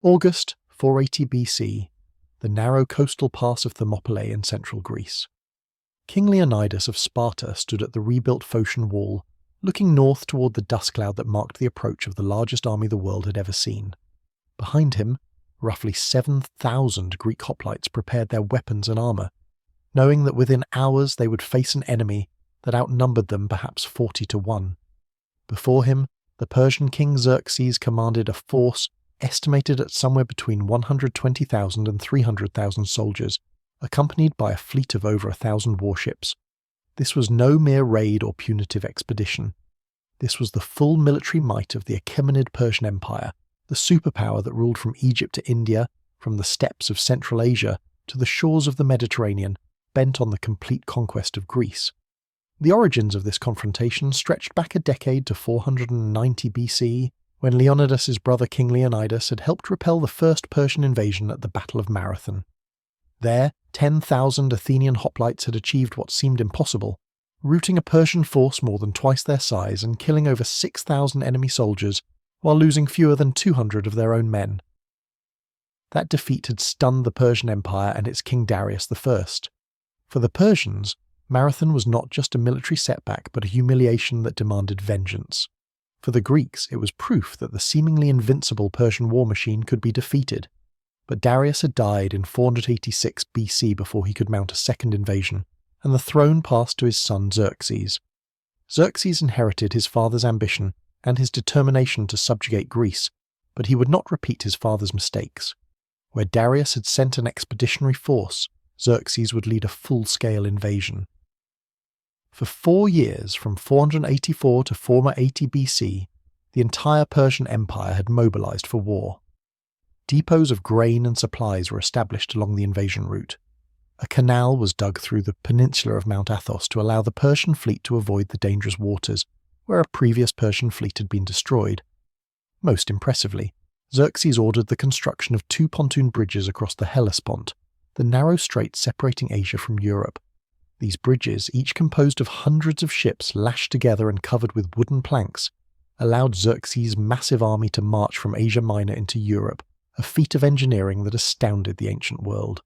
August 480 BC, the narrow coastal pass of Thermopylae in central Greece. King Leonidas of Sparta stood at the rebuilt Phocian wall, looking north toward the dust cloud that marked the approach of the largest army the world had ever seen. Behind him, roughly 7,000 Greek hoplites prepared their weapons and armour, knowing that within hours they would face an enemy that outnumbered them perhaps 40 to 1. Before him, the Persian king Xerxes commanded a force estimated at somewhere between 120,000 and 300,000 soldiers, accompanied by a fleet of over 1,000 warships. This was no mere raid or punitive expedition. This was the full military might of the Achaemenid Persian Empire, the superpower that ruled from Egypt to India, from the steppes of Central Asia to the shores of the Mediterranean, bent on the complete conquest of Greece. The origins of this confrontation stretched back a decade to 490 BC, when Leonidas's brother King Leonidas had helped repel the first Persian invasion at the Battle of Marathon. There, 10,000 Athenian hoplites had achieved what seemed impossible, routing a Persian force more than twice their size and killing over 6,000 enemy soldiers, while losing fewer than 200 of their own men. That defeat had stunned the Persian Empire and its king Darius I. For the Persians, Marathon was not just a military setback but a humiliation that demanded vengeance. For the Greeks, it was proof that the seemingly invincible Persian war machine could be defeated. But Darius had died in 486 BC before he could mount a second invasion, and the throne passed to his son Xerxes. Xerxes inherited his father's ambition and his determination to subjugate Greece, but he would not repeat his father's mistakes. Where Darius had sent an expeditionary force, Xerxes would lead a full-scale invasion. For 4 years, from 484 to 480 BC, the entire Persian Empire had mobilized for war. Depots of grain and supplies were established along the invasion route. A canal was dug through the peninsula of Mount Athos to allow the Persian fleet to avoid the dangerous waters, where a previous Persian fleet had been destroyed. Most impressively, Xerxes ordered the construction of 2 pontoon bridges across the Hellespont, the narrow strait separating Asia from Europe. These bridges, each composed of hundreds of ships lashed together and covered with wooden planks, allowed Xerxes' massive army to march from Asia Minor into Europe, a feat of engineering that astounded the ancient world.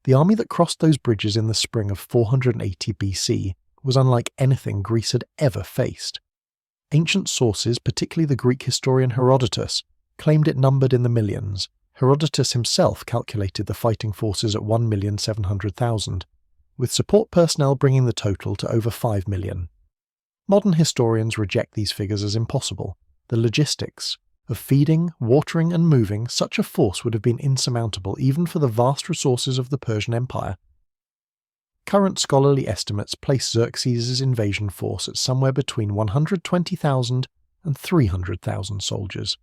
The army that crossed those bridges in the spring of 480 BC was unlike anything Greece had ever faced. Ancient sources, particularly the Greek historian Herodotus, claimed it numbered in the millions. Herodotus himself calculated the fighting forces at 1,700,000, with support personnel bringing the total to over 5 million. Modern historians reject these figures as impossible. The logistics of feeding, watering and moving such a force would have been insurmountable even for the vast resources of the Persian Empire. Current scholarly estimates place Xerxes' invasion force at somewhere between 120,000 and 300,000 soldiers.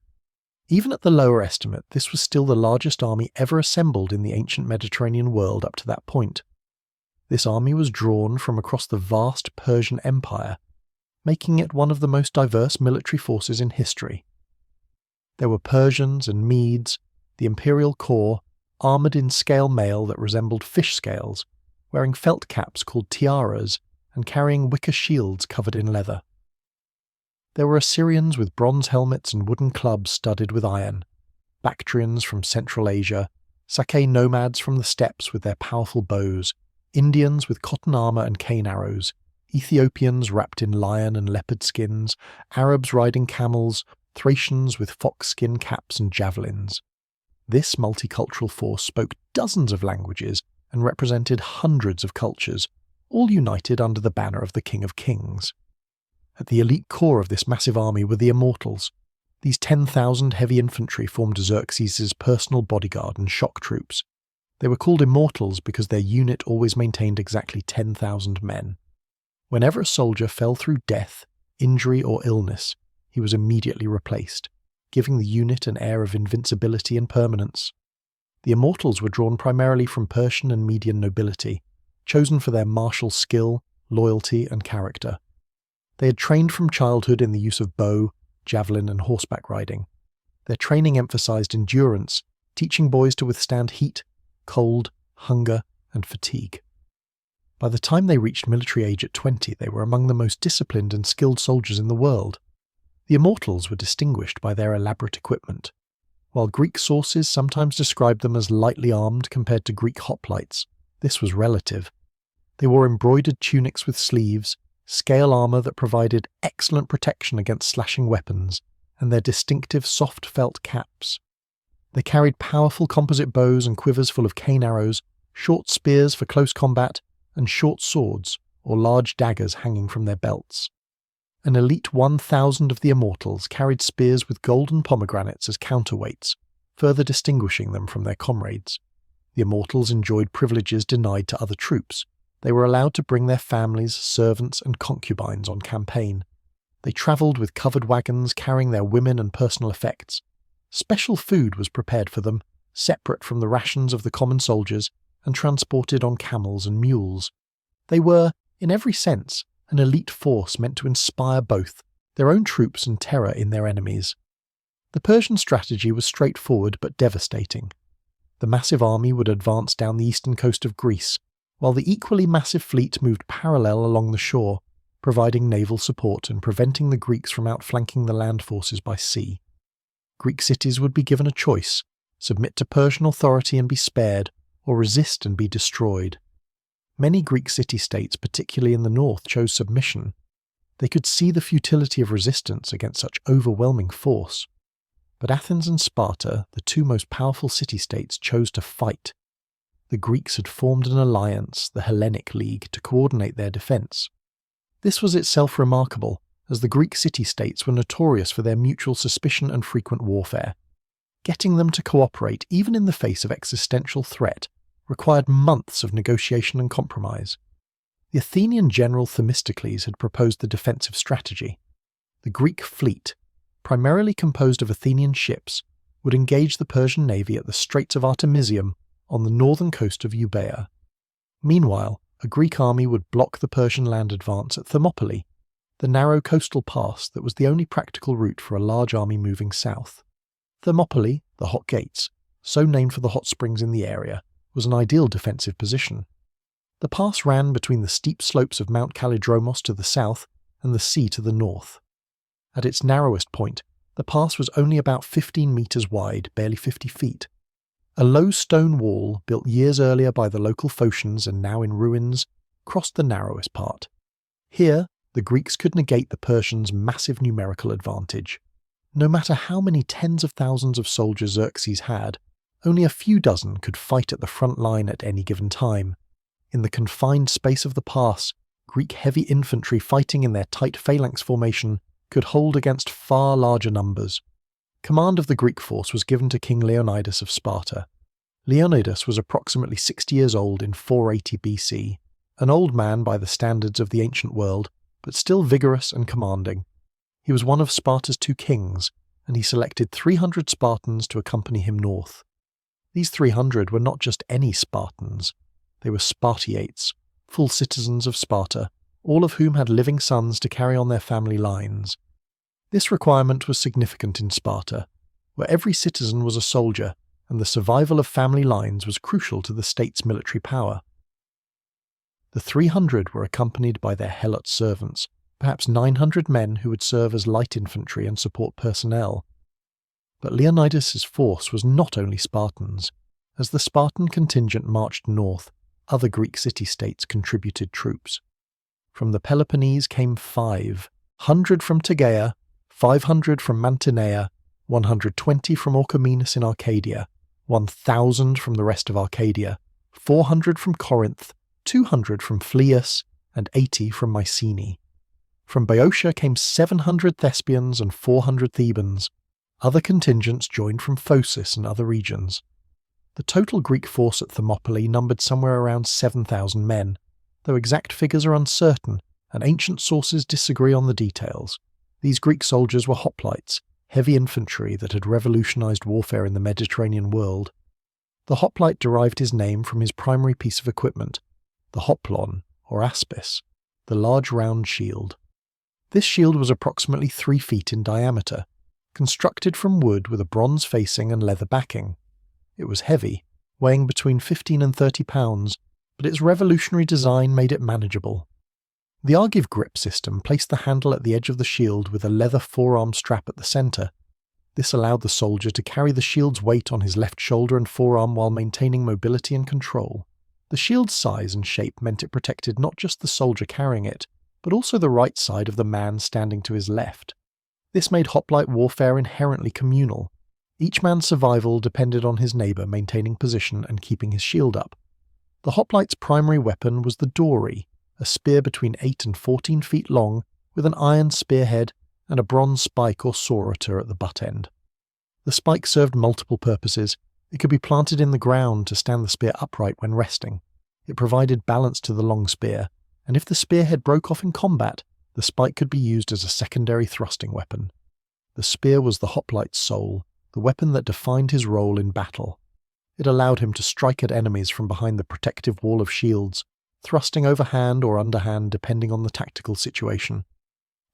Even at the lower estimate, this was still the largest army ever assembled in the ancient Mediterranean world up to that point. This army was drawn from across the vast Persian Empire, making it one of the most diverse military forces in history. There were Persians and Medes, the imperial corps, armoured in scale mail that resembled fish scales, wearing felt caps called tiaras, and carrying wicker shields covered in leather. There were Assyrians with bronze helmets and wooden clubs studded with iron, Bactrians from Central Asia, Saké nomads from the steppes with their powerful bows, Indians with cotton armour and cane arrows, Ethiopians wrapped in lion and leopard skins, Arabs riding camels, Thracians with fox-skin caps and javelins. This multicultural force spoke dozens of languages and represented hundreds of cultures, all united under the banner of the King of Kings. At the elite core of this massive army were the Immortals. These 10,000 heavy infantry formed Xerxes' personal bodyguard and shock troops. They were called Immortals because their unit always maintained exactly 10,000 men. Whenever a soldier fell through death, injury or illness, he was immediately replaced, giving the unit an air of invincibility and permanence. The Immortals were drawn primarily from Persian and Median nobility, chosen for their martial skill, loyalty and character. They had trained from childhood in the use of bow, javelin and horseback riding. Their training emphasized endurance, teaching boys to withstand heat, cold, hunger and fatigue. By the time they reached military age at 20, they were among the most disciplined and skilled soldiers in the world. The Immortals were distinguished by their elaborate equipment. While Greek sources sometimes described them as lightly armed compared to Greek hoplites, this was relative. They wore embroidered tunics with sleeves, scale armour that provided excellent protection against slashing weapons, and their distinctive soft felt caps. They carried powerful composite bows and quivers full of cane arrows, short spears for close combat, and short swords, or large daggers hanging from their belts. An elite 1,000 of the Immortals carried spears with golden pomegranates as counterweights, further distinguishing them from their comrades. The Immortals enjoyed privileges denied to other troops. They were allowed to bring their families, servants, and concubines on campaign. They travelled with covered wagons carrying their women and personal effects. Special food was prepared for them, separate from the rations of the common soldiers, and transported on camels and mules. They were, in every sense, an elite force meant to inspire both their own troops and terror in their enemies. The Persian strategy was straightforward but devastating. The massive army would advance down the eastern coast of Greece, while the equally massive fleet moved parallel along the shore, providing naval support and preventing the Greeks from outflanking the land forces by sea. Greek cities would be given a choice: submit to Persian authority and be spared, or resist and be destroyed. Many Greek city-states, particularly in the north, chose submission. They could see the futility of resistance against such overwhelming force. But Athens and Sparta, the two most powerful city-states, chose to fight. The Greeks had formed an alliance, the Hellenic League, to coordinate their defence. This was itself remarkable, as the Greek city-states were notorious for their mutual suspicion and frequent warfare. Getting them to cooperate, even in the face of existential threat, required months of negotiation and compromise. The Athenian general Themistocles had proposed the defensive strategy. The Greek fleet, primarily composed of Athenian ships, would engage the Persian navy at the Straits of Artemisium on the northern coast of Euboea. Meanwhile, a Greek army would block the Persian land advance at Thermopylae, the narrow coastal pass that was the only practical route for a large army moving south. Thermopylae, the Hot Gates, so named for the hot springs in the area, was an ideal defensive position. The pass ran between the steep slopes of Mount Kallidromos to the south and the sea to the north. At its narrowest point, the pass was only about 15 metres wide, barely 50 feet. A low stone wall, built years earlier by the local Phocians and now in ruins, crossed the narrowest part. Here, the Greeks could negate the Persians' massive numerical advantage. No matter how many tens of thousands of soldiers Xerxes had, only a few dozen could fight at the front line at any given time. In the confined space of the pass, Greek heavy infantry fighting in their tight phalanx formation could hold against far larger numbers. Command of the Greek force was given to King Leonidas of Sparta. Leonidas was approximately 60 years old in 480 BC, an old man by the standards of the ancient world, but still vigorous and commanding. He was one of Sparta's two kings, and he selected 300 Spartans to accompany him north. These 300 were not just any Spartans. They were Spartiates, full citizens of Sparta, all of whom had living sons to carry on their family lines. This requirement was significant in Sparta, where every citizen was a soldier, and the survival of family lines was crucial to the state's military power. The 300 were accompanied by their helot servants, perhaps 900 men who would serve as light infantry and support personnel. But Leonidas' force was not only Spartans. As the Spartan contingent marched north, other Greek city-states contributed troops. From the Peloponnese came 500 from Tegea, 500 from Mantinea, 120 from Orchomenus in Arcadia, 1,000 from the rest of Arcadia, 400 from Corinth, 200 from Phlius, and 80 from Mycenae. From Boeotia came 700 Thespians and 400 Thebans. Other contingents joined from Phocis and other regions. The total Greek force at Thermopylae numbered somewhere around 7,000 men, though exact figures are uncertain and ancient sources disagree on the details. These Greek soldiers were hoplites, heavy infantry that had revolutionized warfare in the Mediterranean world. The hoplite derived his name from his primary piece of equipment, the hoplon, or aspis, the large round shield. This shield was approximately 3 feet in diameter, constructed from wood with a bronze facing and leather backing. It was heavy, weighing between 15 and 30 pounds, but its revolutionary design made it manageable. The Argive grip system placed the handle at the edge of the shield with a leather forearm strap at the centre. This allowed the soldier to carry the shield's weight on his left shoulder and forearm while maintaining mobility and control. The shield's size and shape meant it protected not just the soldier carrying it, but also the right side of the man standing to his left. This made hoplite warfare inherently communal. Each man's survival depended on his neighbour maintaining position and keeping his shield up. The hoplite's primary weapon was the dory, a spear between 8 and 14 feet long, with an iron spearhead and a bronze spike or saurator at the butt end. The spike served multiple purposes. It could be planted in the ground to stand the spear upright when resting. It provided balance to the long spear, and if the spearhead broke off in combat, the spike could be used as a secondary thrusting weapon. The spear was the hoplite's soul, the weapon that defined his role in battle. It allowed him to strike at enemies from behind the protective wall of shields, thrusting overhand or underhand depending on the tactical situation.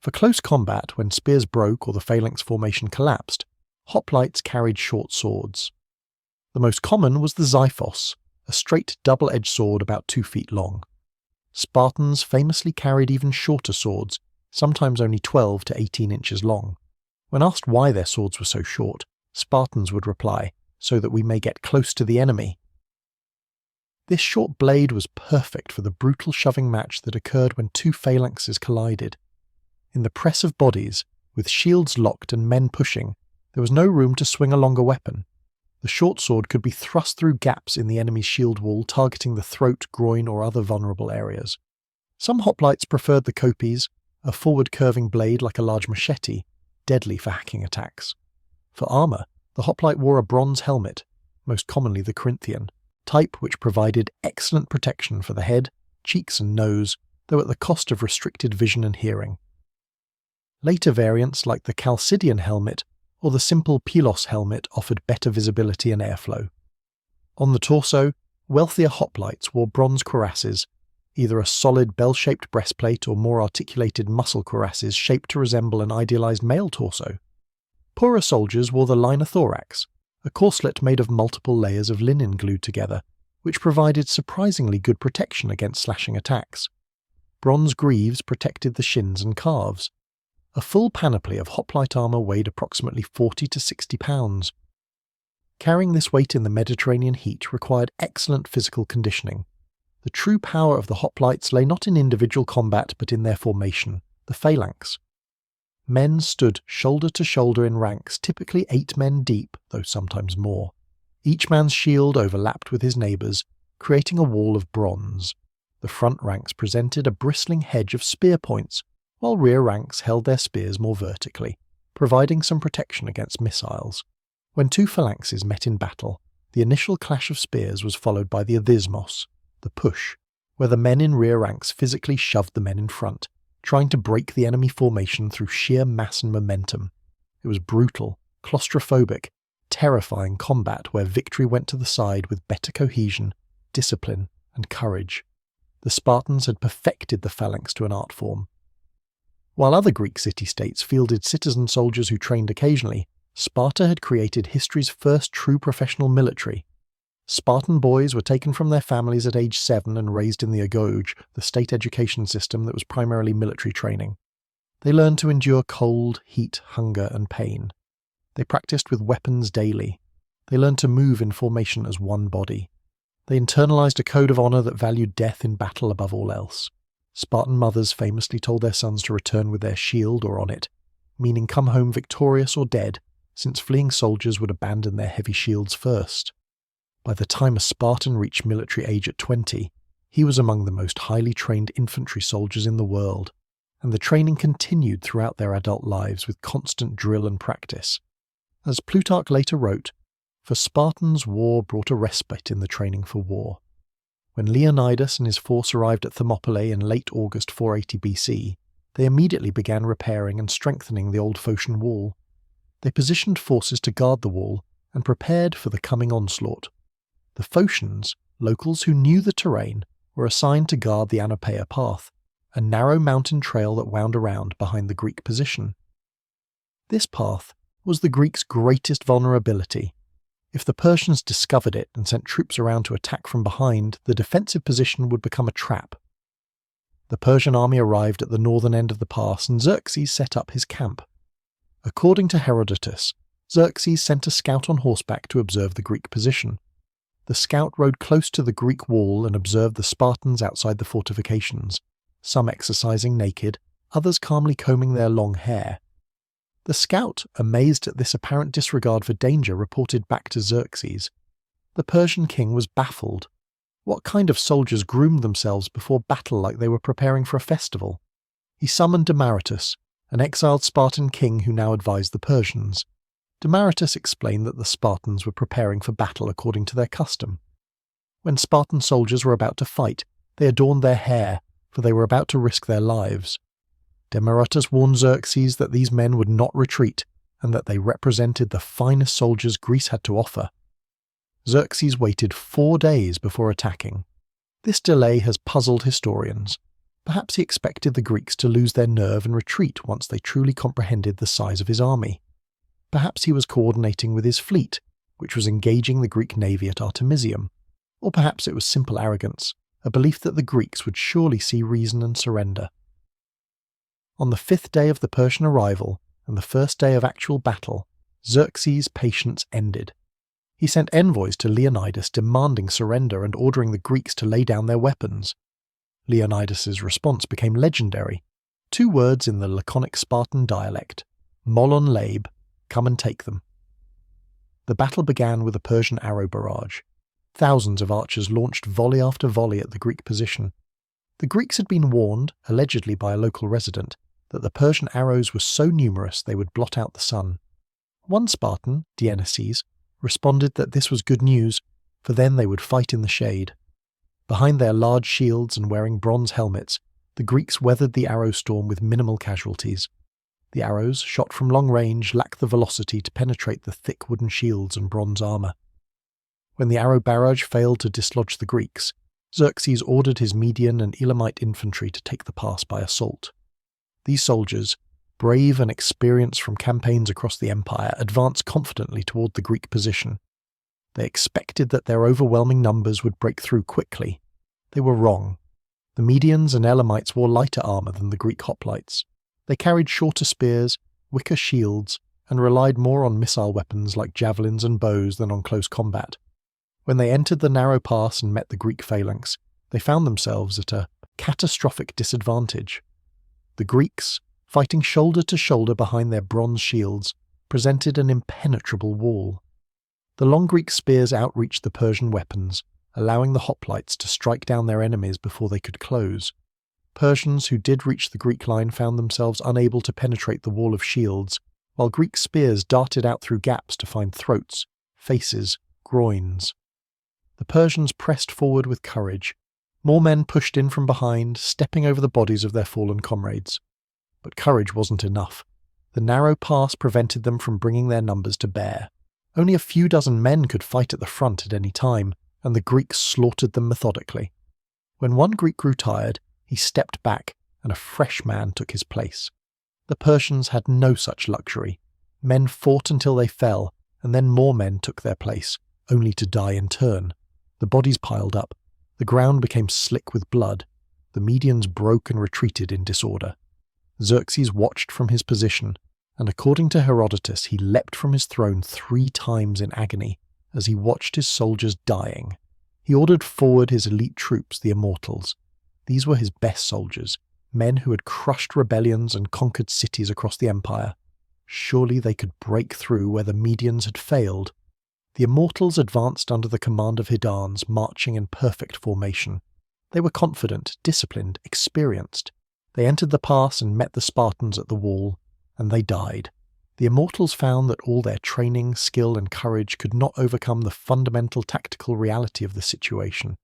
For close combat, when spears broke or the phalanx formation collapsed, hoplites carried short swords. The most common was the xiphos, a straight double-edged sword about 2 feet long. Spartans famously carried even shorter swords, sometimes only 12 to 18 inches long. When asked why their swords were so short, Spartans would reply, "So that we may get close to the enemy." This short blade was perfect for the brutal shoving match that occurred when two phalanxes collided. In the press of bodies, with shields locked and men pushing, there was no room to swing a longer weapon. The short sword could be thrust through gaps in the enemy's shield wall, targeting the throat, groin, or other vulnerable areas. Some hoplites preferred the kopis, a forward curving blade like a large machete, deadly for hacking attacks. For armour, the hoplite wore a bronze helmet, most commonly the Corinthian, type which provided excellent protection for the head, cheeks and nose, though at the cost of restricted vision and hearing. Later variants like the Chalcidian helmet or the simple Pylos helmet offered better visibility and airflow. On the torso, wealthier hoplites wore bronze cuirasses, either a solid bell-shaped breastplate or more articulated muscle cuirasses shaped to resemble an idealized male torso. Poorer soldiers wore the linothorax, a corselet made of multiple layers of linen glued together, which provided surprisingly good protection against slashing attacks. Bronze greaves protected the shins and calves. A full panoply of hoplite armour weighed approximately 40 to 60 pounds. Carrying this weight in the Mediterranean heat required excellent physical conditioning. The true power of the hoplites lay not in individual combat but in their formation, the phalanx. Men stood shoulder to shoulder in ranks, typically 8 men deep, though sometimes more. Each man's shield overlapped with his neighbour's, creating a wall of bronze. The front ranks presented a bristling hedge of spear points, while rear ranks held their spears more vertically, providing some protection against missiles. When two phalanxes met in battle, the initial clash of spears was followed by the athismos, the push, where the men in rear ranks physically shoved the men in front, trying to break the enemy formation through sheer mass and momentum. It was brutal, claustrophobic, terrifying combat where victory went to the side with better cohesion, discipline, and courage. The Spartans had perfected the phalanx to an art form. While other Greek city-states fielded citizen soldiers who trained occasionally, Sparta had created history's first true professional military. Spartan boys were taken from their families at age 7 and raised in the agoge, the state education system that was primarily military training. They learned to endure cold, heat, hunger, and pain. They practiced with weapons daily. They learned to move in formation as one body. They internalized a code of honor that valued death in battle above all else. Spartan mothers famously told their sons to return with their shield or on it, meaning come home victorious or dead, since fleeing soldiers would abandon their heavy shields first. By the time a Spartan reached military age at 20, he was among the most highly trained infantry soldiers in the world, and the training continued throughout their adult lives with constant drill and practice. As Plutarch later wrote, "For Spartans war brought a respite in the training for war." When Leonidas and his force arrived at Thermopylae in late August 480 BC, they immediately began repairing and strengthening the old Phocian wall. They positioned forces to guard the wall and prepared for the coming onslaught. The Phocians, locals who knew the terrain, were assigned to guard the Anopeia path, a narrow mountain trail that wound around behind the Greek position. This path was the Greeks' greatest vulnerability. If the Persians discovered it and sent troops around to attack from behind, the defensive position would become a trap. The Persian army arrived at the northern end of the pass and Xerxes set up his camp. According to Herodotus, Xerxes sent a scout on horseback to observe the Greek position. The scout rode close to the Greek wall and observed the Spartans outside the fortifications, some exercising naked, others calmly combing their long hair. The scout, amazed at this apparent disregard for danger, reported back to Xerxes. The Persian king was baffled. What kind of soldiers groomed themselves before battle like they were preparing for a festival? He summoned Demaratus, an exiled Spartan king who now advised the Persians. Demaratus explained that the Spartans were preparing for battle according to their custom. When Spartan soldiers were about to fight, they adorned their hair, for they were about to risk their lives. Demaratus warned Xerxes that these men would not retreat, and that they represented the finest soldiers Greece had to offer. Xerxes waited 4 days before attacking. This delay has puzzled historians. Perhaps he expected the Greeks to lose their nerve and retreat once they truly comprehended the size of his army. Perhaps he was coordinating with his fleet, which was engaging the Greek navy at Artemisium. Or perhaps it was simple arrogance, a belief that the Greeks would surely see reason and surrender. On the 5th day of the Persian arrival, and the first day of actual battle, Xerxes' patience ended. He sent envoys to Leonidas demanding surrender and ordering the Greeks to lay down their weapons. Leonidas's response became legendary. 2 words in the laconic Spartan dialect, molon labe, come and take them. The battle began with a Persian arrow barrage. Thousands of archers launched volley after volley at the Greek position. The Greeks had been warned, allegedly by a local resident, that the Persian arrows were so numerous they would blot out the sun. One Spartan, Dionysius, responded that this was good news, for then they would fight in the shade. Behind their large shields and wearing bronze helmets, the Greeks weathered the arrow storm with minimal casualties. The arrows, shot from long range, lacked the velocity to penetrate the thick wooden shields and bronze armour. When the arrow barrage failed to dislodge the Greeks, Xerxes ordered his Median and Elamite infantry to take the pass by assault. These soldiers, brave and experienced from campaigns across the empire, advanced confidently toward the Greek position. They expected that their overwhelming numbers would break through quickly. They were wrong. The Medians and Elamites wore lighter armour than the Greek hoplites. They carried shorter spears, wicker shields, and relied more on missile weapons like javelins and bows than on close combat. When they entered the narrow pass and met the Greek phalanx, they found themselves at a catastrophic disadvantage. The Greeks, fighting shoulder to shoulder behind their bronze shields, presented an impenetrable wall. The long Greek spears outreached the Persian weapons, allowing the hoplites to strike down their enemies before they could close. Persians who did reach the Greek line found themselves unable to penetrate the wall of shields, while Greek spears darted out through gaps to find throats, faces, groins. The Persians pressed forward with courage. More men pushed in from behind, stepping over the bodies of their fallen comrades. But courage wasn't enough. The narrow pass prevented them from bringing their numbers to bear. Only a few dozen men could fight at the front at any time, and the Greeks slaughtered them methodically. When one Greek grew tired, he stepped back, and a fresh man took his place. The Persians had no such luxury. Men fought until they fell, and then more men took their place, only to die in turn. The bodies piled up. The ground became slick with blood. The Medians broke and retreated in disorder. Xerxes watched from his position, and according to Herodotus, he leapt from his throne 3 times in agony as he watched his soldiers dying. He ordered forward his elite troops, the Immortals. These were his best soldiers, men who had crushed rebellions and conquered cities across the empire. Surely they could break through where the Medians had failed. The Immortals advanced under the command of Hydans, marching in perfect formation. They were confident, disciplined, experienced. They entered the pass and met the Spartans at the wall, and they died. The Immortals found that all their training, skill, and courage could not overcome the fundamental tactical reality of the situation.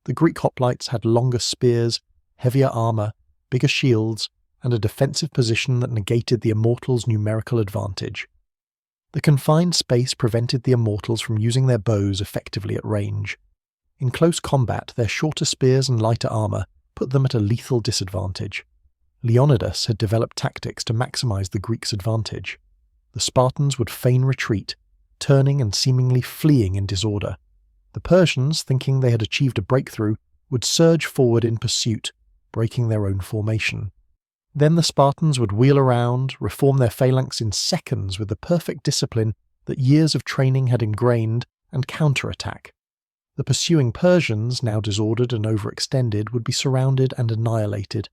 The Greek hoplites had longer spears, heavier armour, bigger shields, and a defensive position that negated the Immortals' numerical advantage. The confined space prevented the Immortals from using their bows effectively at range. In close combat, their shorter spears and lighter armour put them at a lethal disadvantage. Leonidas had developed tactics to maximize the Greeks' advantage. The Spartans would feign retreat, turning and seemingly fleeing in disorder. The Persians, thinking they had achieved a breakthrough, would surge forward in pursuit, breaking their own formation. Then the Spartans would wheel around, reform their phalanx in seconds with the perfect discipline that years of training had ingrained, and counterattack. The pursuing Persians, now disordered and overextended, would be surrounded and annihilated.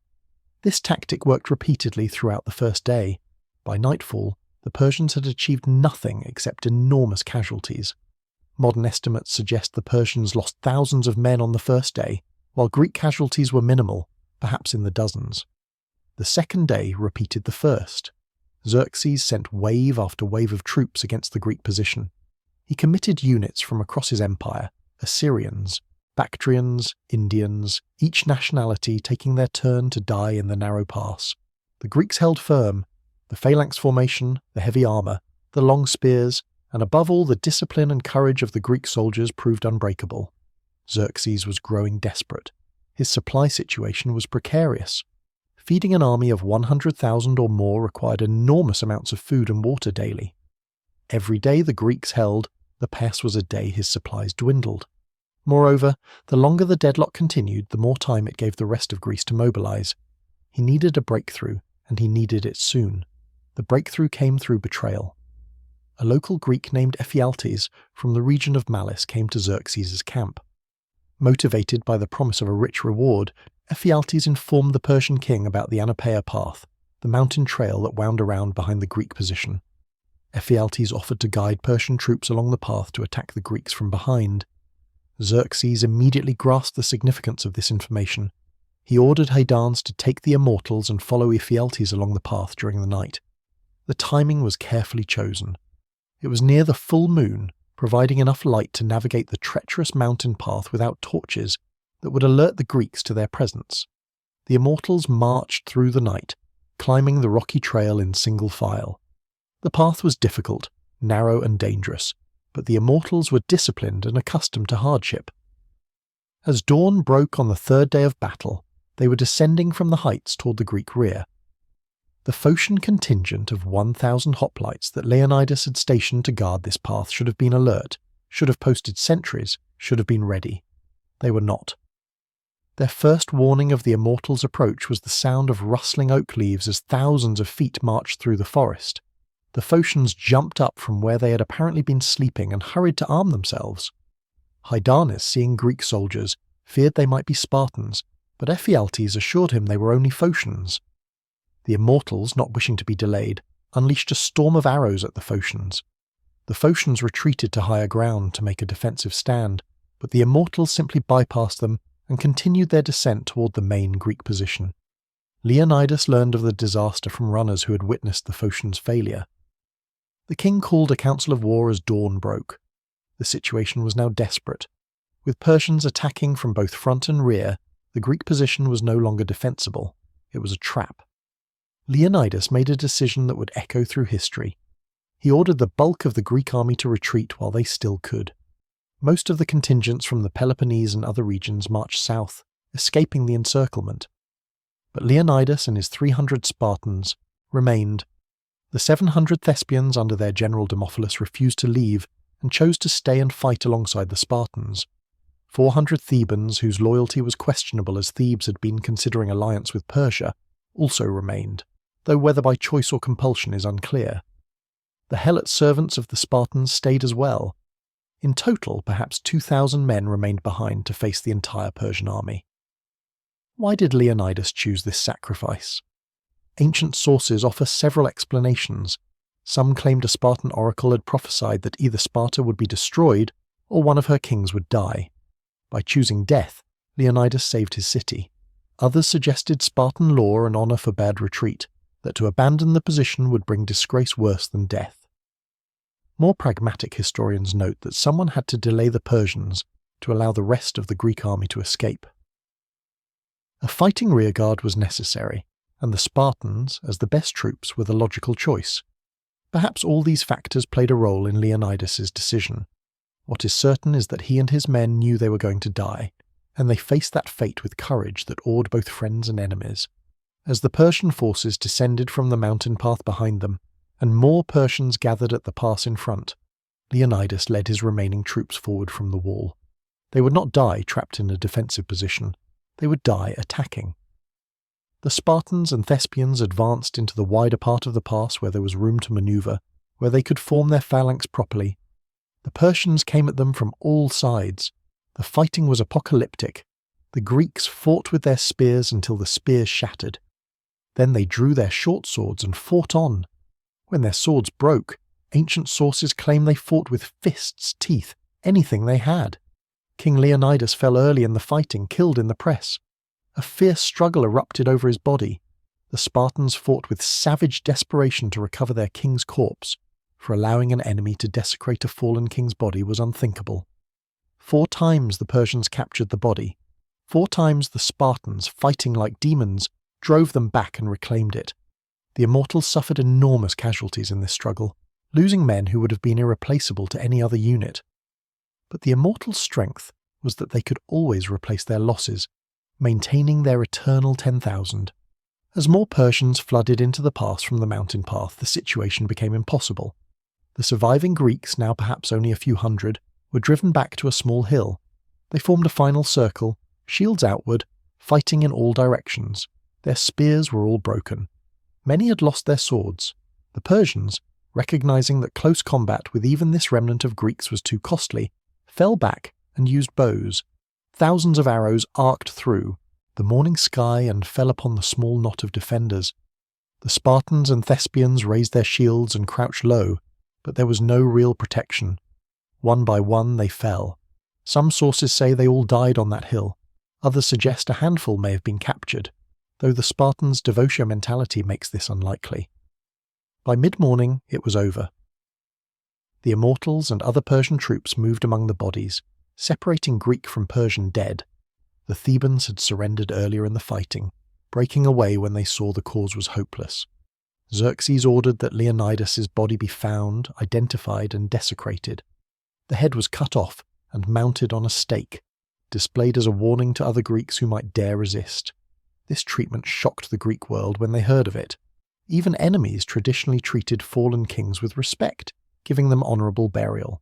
This tactic worked repeatedly throughout the first day. By nightfall, the Persians had achieved nothing except enormous casualties. Modern estimates suggest the Persians lost thousands of men on the first day, while Greek casualties were minimal, perhaps in the dozens. The second day repeated the first. Xerxes sent wave after wave of troops against the Greek position. He committed units from across his empire, Assyrians, Bactrians, Indians, each nationality taking their turn to die in the narrow pass. The Greeks held firm. The phalanx formation, the heavy armour, the long spears, and above all the discipline and courage of the Greek soldiers proved unbreakable. Xerxes was growing desperate. His supply situation was precarious. Feeding an army of 100,000 or more required enormous amounts of food and water daily. Every day the Greeks held, the pass was a day his supplies dwindled. Moreover, the longer the deadlock continued, the more time it gave the rest of Greece to mobilize. He needed a breakthrough, and he needed it soon. The breakthrough came through betrayal. A local Greek named Ephialtes from the region of Malis came to Xerxes' camp. Motivated by the promise of a rich reward, Ephialtes informed the Persian king about the Anapeia path, the mountain trail that wound around behind the Greek position. Ephialtes offered to guide Persian troops along the path to attack the Greeks from behind. Xerxes immediately grasped the significance of this information. He ordered Haydans to take the Immortals and follow Ephialtes along the path during the night. The timing was carefully chosen. It was near the full moon, providing enough light to navigate the treacherous mountain path without torches that would alert the Greeks to their presence. The Immortals marched through the night, climbing the rocky trail in single file. The path was difficult, narrow and dangerous, but the Immortals were disciplined and accustomed to hardship. As dawn broke on the third day of battle, they were descending from the heights toward the Greek rear. The Phocian contingent of 1,000 hoplites that Leonidas had stationed to guard this path should have been alert, should have posted sentries, should have been ready. They were not. Their first warning of the Immortals' approach was the sound of rustling oak leaves as thousands of feet marched through the forest. The Phocians jumped up from where they had apparently been sleeping and hurried to arm themselves. Hydarnes, seeing Greek soldiers, feared they might be Spartans, but Ephialtes assured him they were only Phocians. The Immortals, not wishing to be delayed, unleashed a storm of arrows at the Phocians. The Phocians retreated to higher ground to make a defensive stand, but the Immortals simply bypassed them and continued their descent toward the main Greek position. Leonidas learned of the disaster from runners who had witnessed the Phocians' failure. The king called a council of war as dawn broke. The situation was now desperate. With Persians attacking from both front and rear, the Greek position was no longer defensible. It was a trap. Leonidas made a decision that would echo through history. He ordered the bulk of the Greek army to retreat while they still could. Most of the contingents from the Peloponnese and other regions marched south, escaping the encirclement. But Leonidas and his 300 Spartans remained. The 700 Thespians under their general Demophilus refused to leave and chose to stay and fight alongside the Spartans. 400 Thebans, whose loyalty was questionable as Thebes had been considering alliance with Persia, also remained, though whether by choice or compulsion is unclear. The Helot servants of the Spartans stayed as well. In total, perhaps 2,000 men remained behind to face the entire Persian army. Why did Leonidas choose this sacrifice? Ancient sources offer several explanations. Some claimed a Spartan oracle had prophesied that either Sparta would be destroyed or one of her kings would die. By choosing death, Leonidas saved his city. Others suggested Spartan law and honour forbade retreat, that to abandon the position would bring disgrace worse than death. More pragmatic historians note that someone had to delay the Persians to allow the rest of the Greek army to escape. A fighting rearguard was necessary, and the Spartans, as the best troops, were the logical choice. Perhaps all these factors played a role in Leonidas's decision. What is certain is that he and his men knew they were going to die, and they faced that fate with courage that awed both friends and enemies. As the Persian forces descended from the mountain path behind them, and more Persians gathered at the pass in front, Leonidas led his remaining troops forward from the wall. They would not die trapped in a defensive position. They would die attacking. The Spartans and Thespians advanced into the wider part of the pass where there was room to maneuver, where they could form their phalanx properly. The Persians came at them from all sides. The fighting was apocalyptic. The Greeks fought with their spears until the spears shattered. Then they drew their short swords and fought on. When their swords broke, ancient sources claim they fought with fists, teeth, anything they had. King Leonidas fell early in the fighting, killed in the press. A fierce struggle erupted over his body. The Spartans fought with savage desperation to recover their king's corpse, for allowing an enemy to desecrate a fallen king's body was unthinkable. 4 times the Persians captured the body. 4 times the Spartans, fighting like demons, drove them back and reclaimed it. The Immortals suffered enormous casualties in this struggle, losing men who would have been irreplaceable to any other unit. But the Immortals' strength was that they could always replace their losses, maintaining their eternal 10,000. As more Persians flooded into the pass from the mountain path, the situation became impossible. The surviving Greeks, now perhaps only a few hundred, were driven back to a small hill. They formed a final circle, shields outward, fighting in all directions. Their spears were all broken. Many had lost their swords. The Persians, recognizing that close combat with even this remnant of Greeks was too costly, fell back and used bows. Thousands of arrows arced through the morning sky and fell upon the small knot of defenders. The Spartans and Thespians raised their shields and crouched low, but there was no real protection. One by one they fell. Some sources say they all died on that hill. Others suggest a handful may have been captured, though the Spartans' devotio mentality makes this unlikely. By mid-morning it was over. The Immortals and other Persian troops moved among the bodies, separating Greek from Persian dead. The Thebans had surrendered earlier in the fighting, breaking away when they saw the cause was hopeless. Xerxes ordered that Leonidas's body be found, identified, and desecrated. The head was cut off and mounted on a stake, displayed as a warning to other Greeks who might dare resist. This treatment shocked the Greek world when they heard of it. Even enemies traditionally treated fallen kings with respect, giving them honourable burial.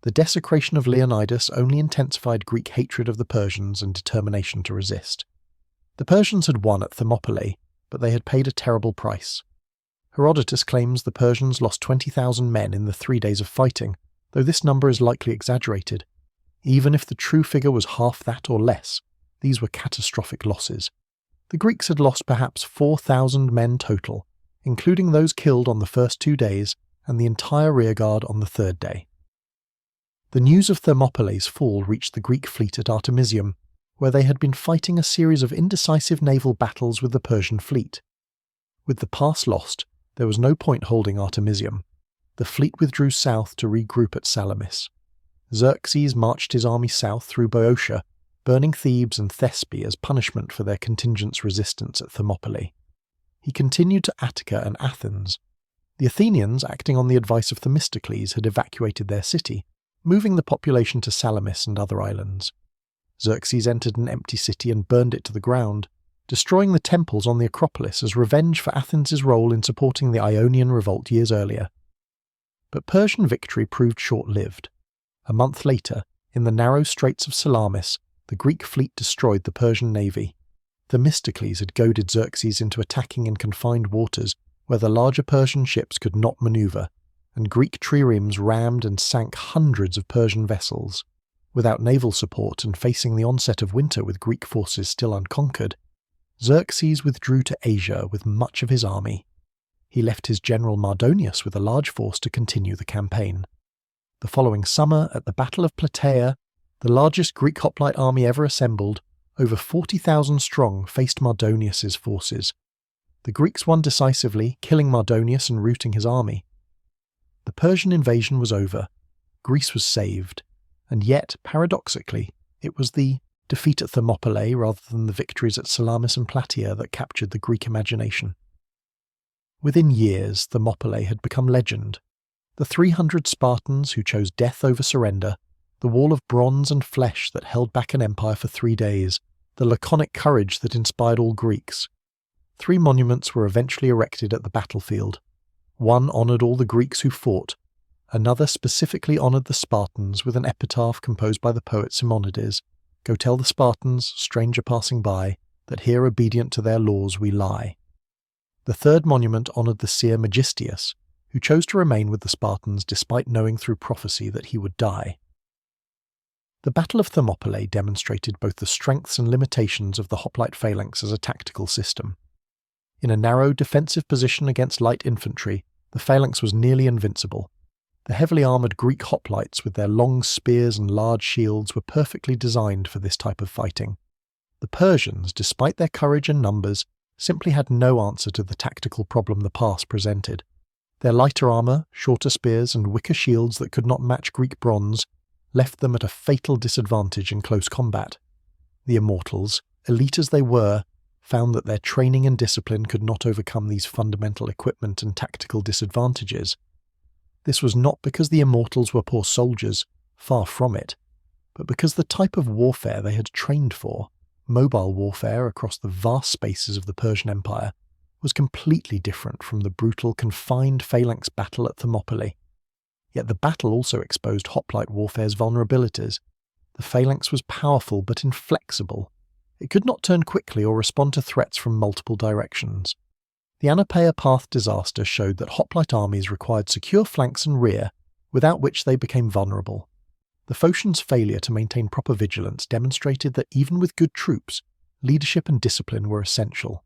The desecration of Leonidas only intensified Greek hatred of the Persians and determination to resist. The Persians had won at Thermopylae, but they had paid a terrible price. Herodotus claims the Persians lost 20,000 men in the 3 days of fighting, though this number is likely exaggerated. Even if the true figure was half that or less, these were catastrophic losses. The Greeks had lost perhaps 4,000 men total, including those killed on the first 2 days and the entire rearguard on the 3rd day. The news of Thermopylae's fall reached the Greek fleet at Artemisium, where they had been fighting a series of indecisive naval battles with the Persian fleet. With the pass lost, there was no point holding Artemisium. The fleet withdrew south to regroup at Salamis. Xerxes marched his army south through Boeotia, burning Thebes and Thespe as punishment for their contingent's resistance at Thermopylae. He continued to Attica and Athens. The Athenians, acting on the advice of Themistocles, had evacuated their city, moving the population to Salamis and other islands. Xerxes entered an empty city and burned it to the ground, destroying the temples on the Acropolis as revenge for Athens' role in supporting the Ionian revolt years earlier. But Persian victory proved short-lived. A month later, in the narrow straits of Salamis, the Greek fleet destroyed the Persian navy. Themistocles had goaded Xerxes into attacking in confined waters where the larger Persian ships could not maneuver, and Greek triremes rammed and sank hundreds of Persian vessels. Without naval support and facing the onset of winter with Greek forces still unconquered, Xerxes withdrew to Asia with much of his army. He left his general Mardonius with a large force to continue the campaign. The following summer, at the Battle of Plataea, the largest Greek hoplite army ever assembled, over 40,000 strong, faced Mardonius's forces. The Greeks won decisively, killing Mardonius and routing his army. The Persian invasion was over. Greece was saved. And yet, paradoxically, it was the defeat at Thermopylae rather than the victories at Salamis and Plataea that captured the Greek imagination. Within years, Thermopylae had become legend. The 300 Spartans who chose death over surrender, the wall of bronze and flesh that held back an empire for 3 days, the laconic courage that inspired all Greeks. 3 monuments were eventually erected at the battlefield. One honoured all the Greeks who fought. Another specifically honoured the Spartans with an epitaph composed by the poet Simonides, "Go tell the Spartans, stranger passing by, that here obedient to their laws we lie." The third monument honoured the seer Megistius, who chose to remain with the Spartans despite knowing through prophecy that he would die. The Battle of Thermopylae demonstrated both the strengths and limitations of the hoplite phalanx as a tactical system. In a narrow defensive position against light infantry, the phalanx was nearly invincible. The heavily armoured Greek hoplites with their long spears and large shields were perfectly designed for this type of fighting. The Persians, despite their courage and numbers, simply had no answer to the tactical problem the pass presented. Their lighter armour, shorter spears and wicker shields that could not match Greek bronze left them at a fatal disadvantage in close combat. The Immortals, elite as they were, found that their training and discipline could not overcome these fundamental equipment and tactical disadvantages. This was not because the Immortals were poor soldiers, far from it, but because the type of warfare they had trained for, mobile warfare across the vast spaces of the Persian Empire, was completely different from the brutal, confined phalanx battle at Thermopylae. Yet the battle also exposed hoplite warfare's vulnerabilities. The phalanx was powerful but inflexible. It could not turn quickly or respond to threats from multiple directions. The Anapeia Path disaster showed that hoplite armies required secure flanks and rear, without which they became vulnerable. The Phocians' failure to maintain proper vigilance demonstrated that even with good troops, leadership and discipline were essential.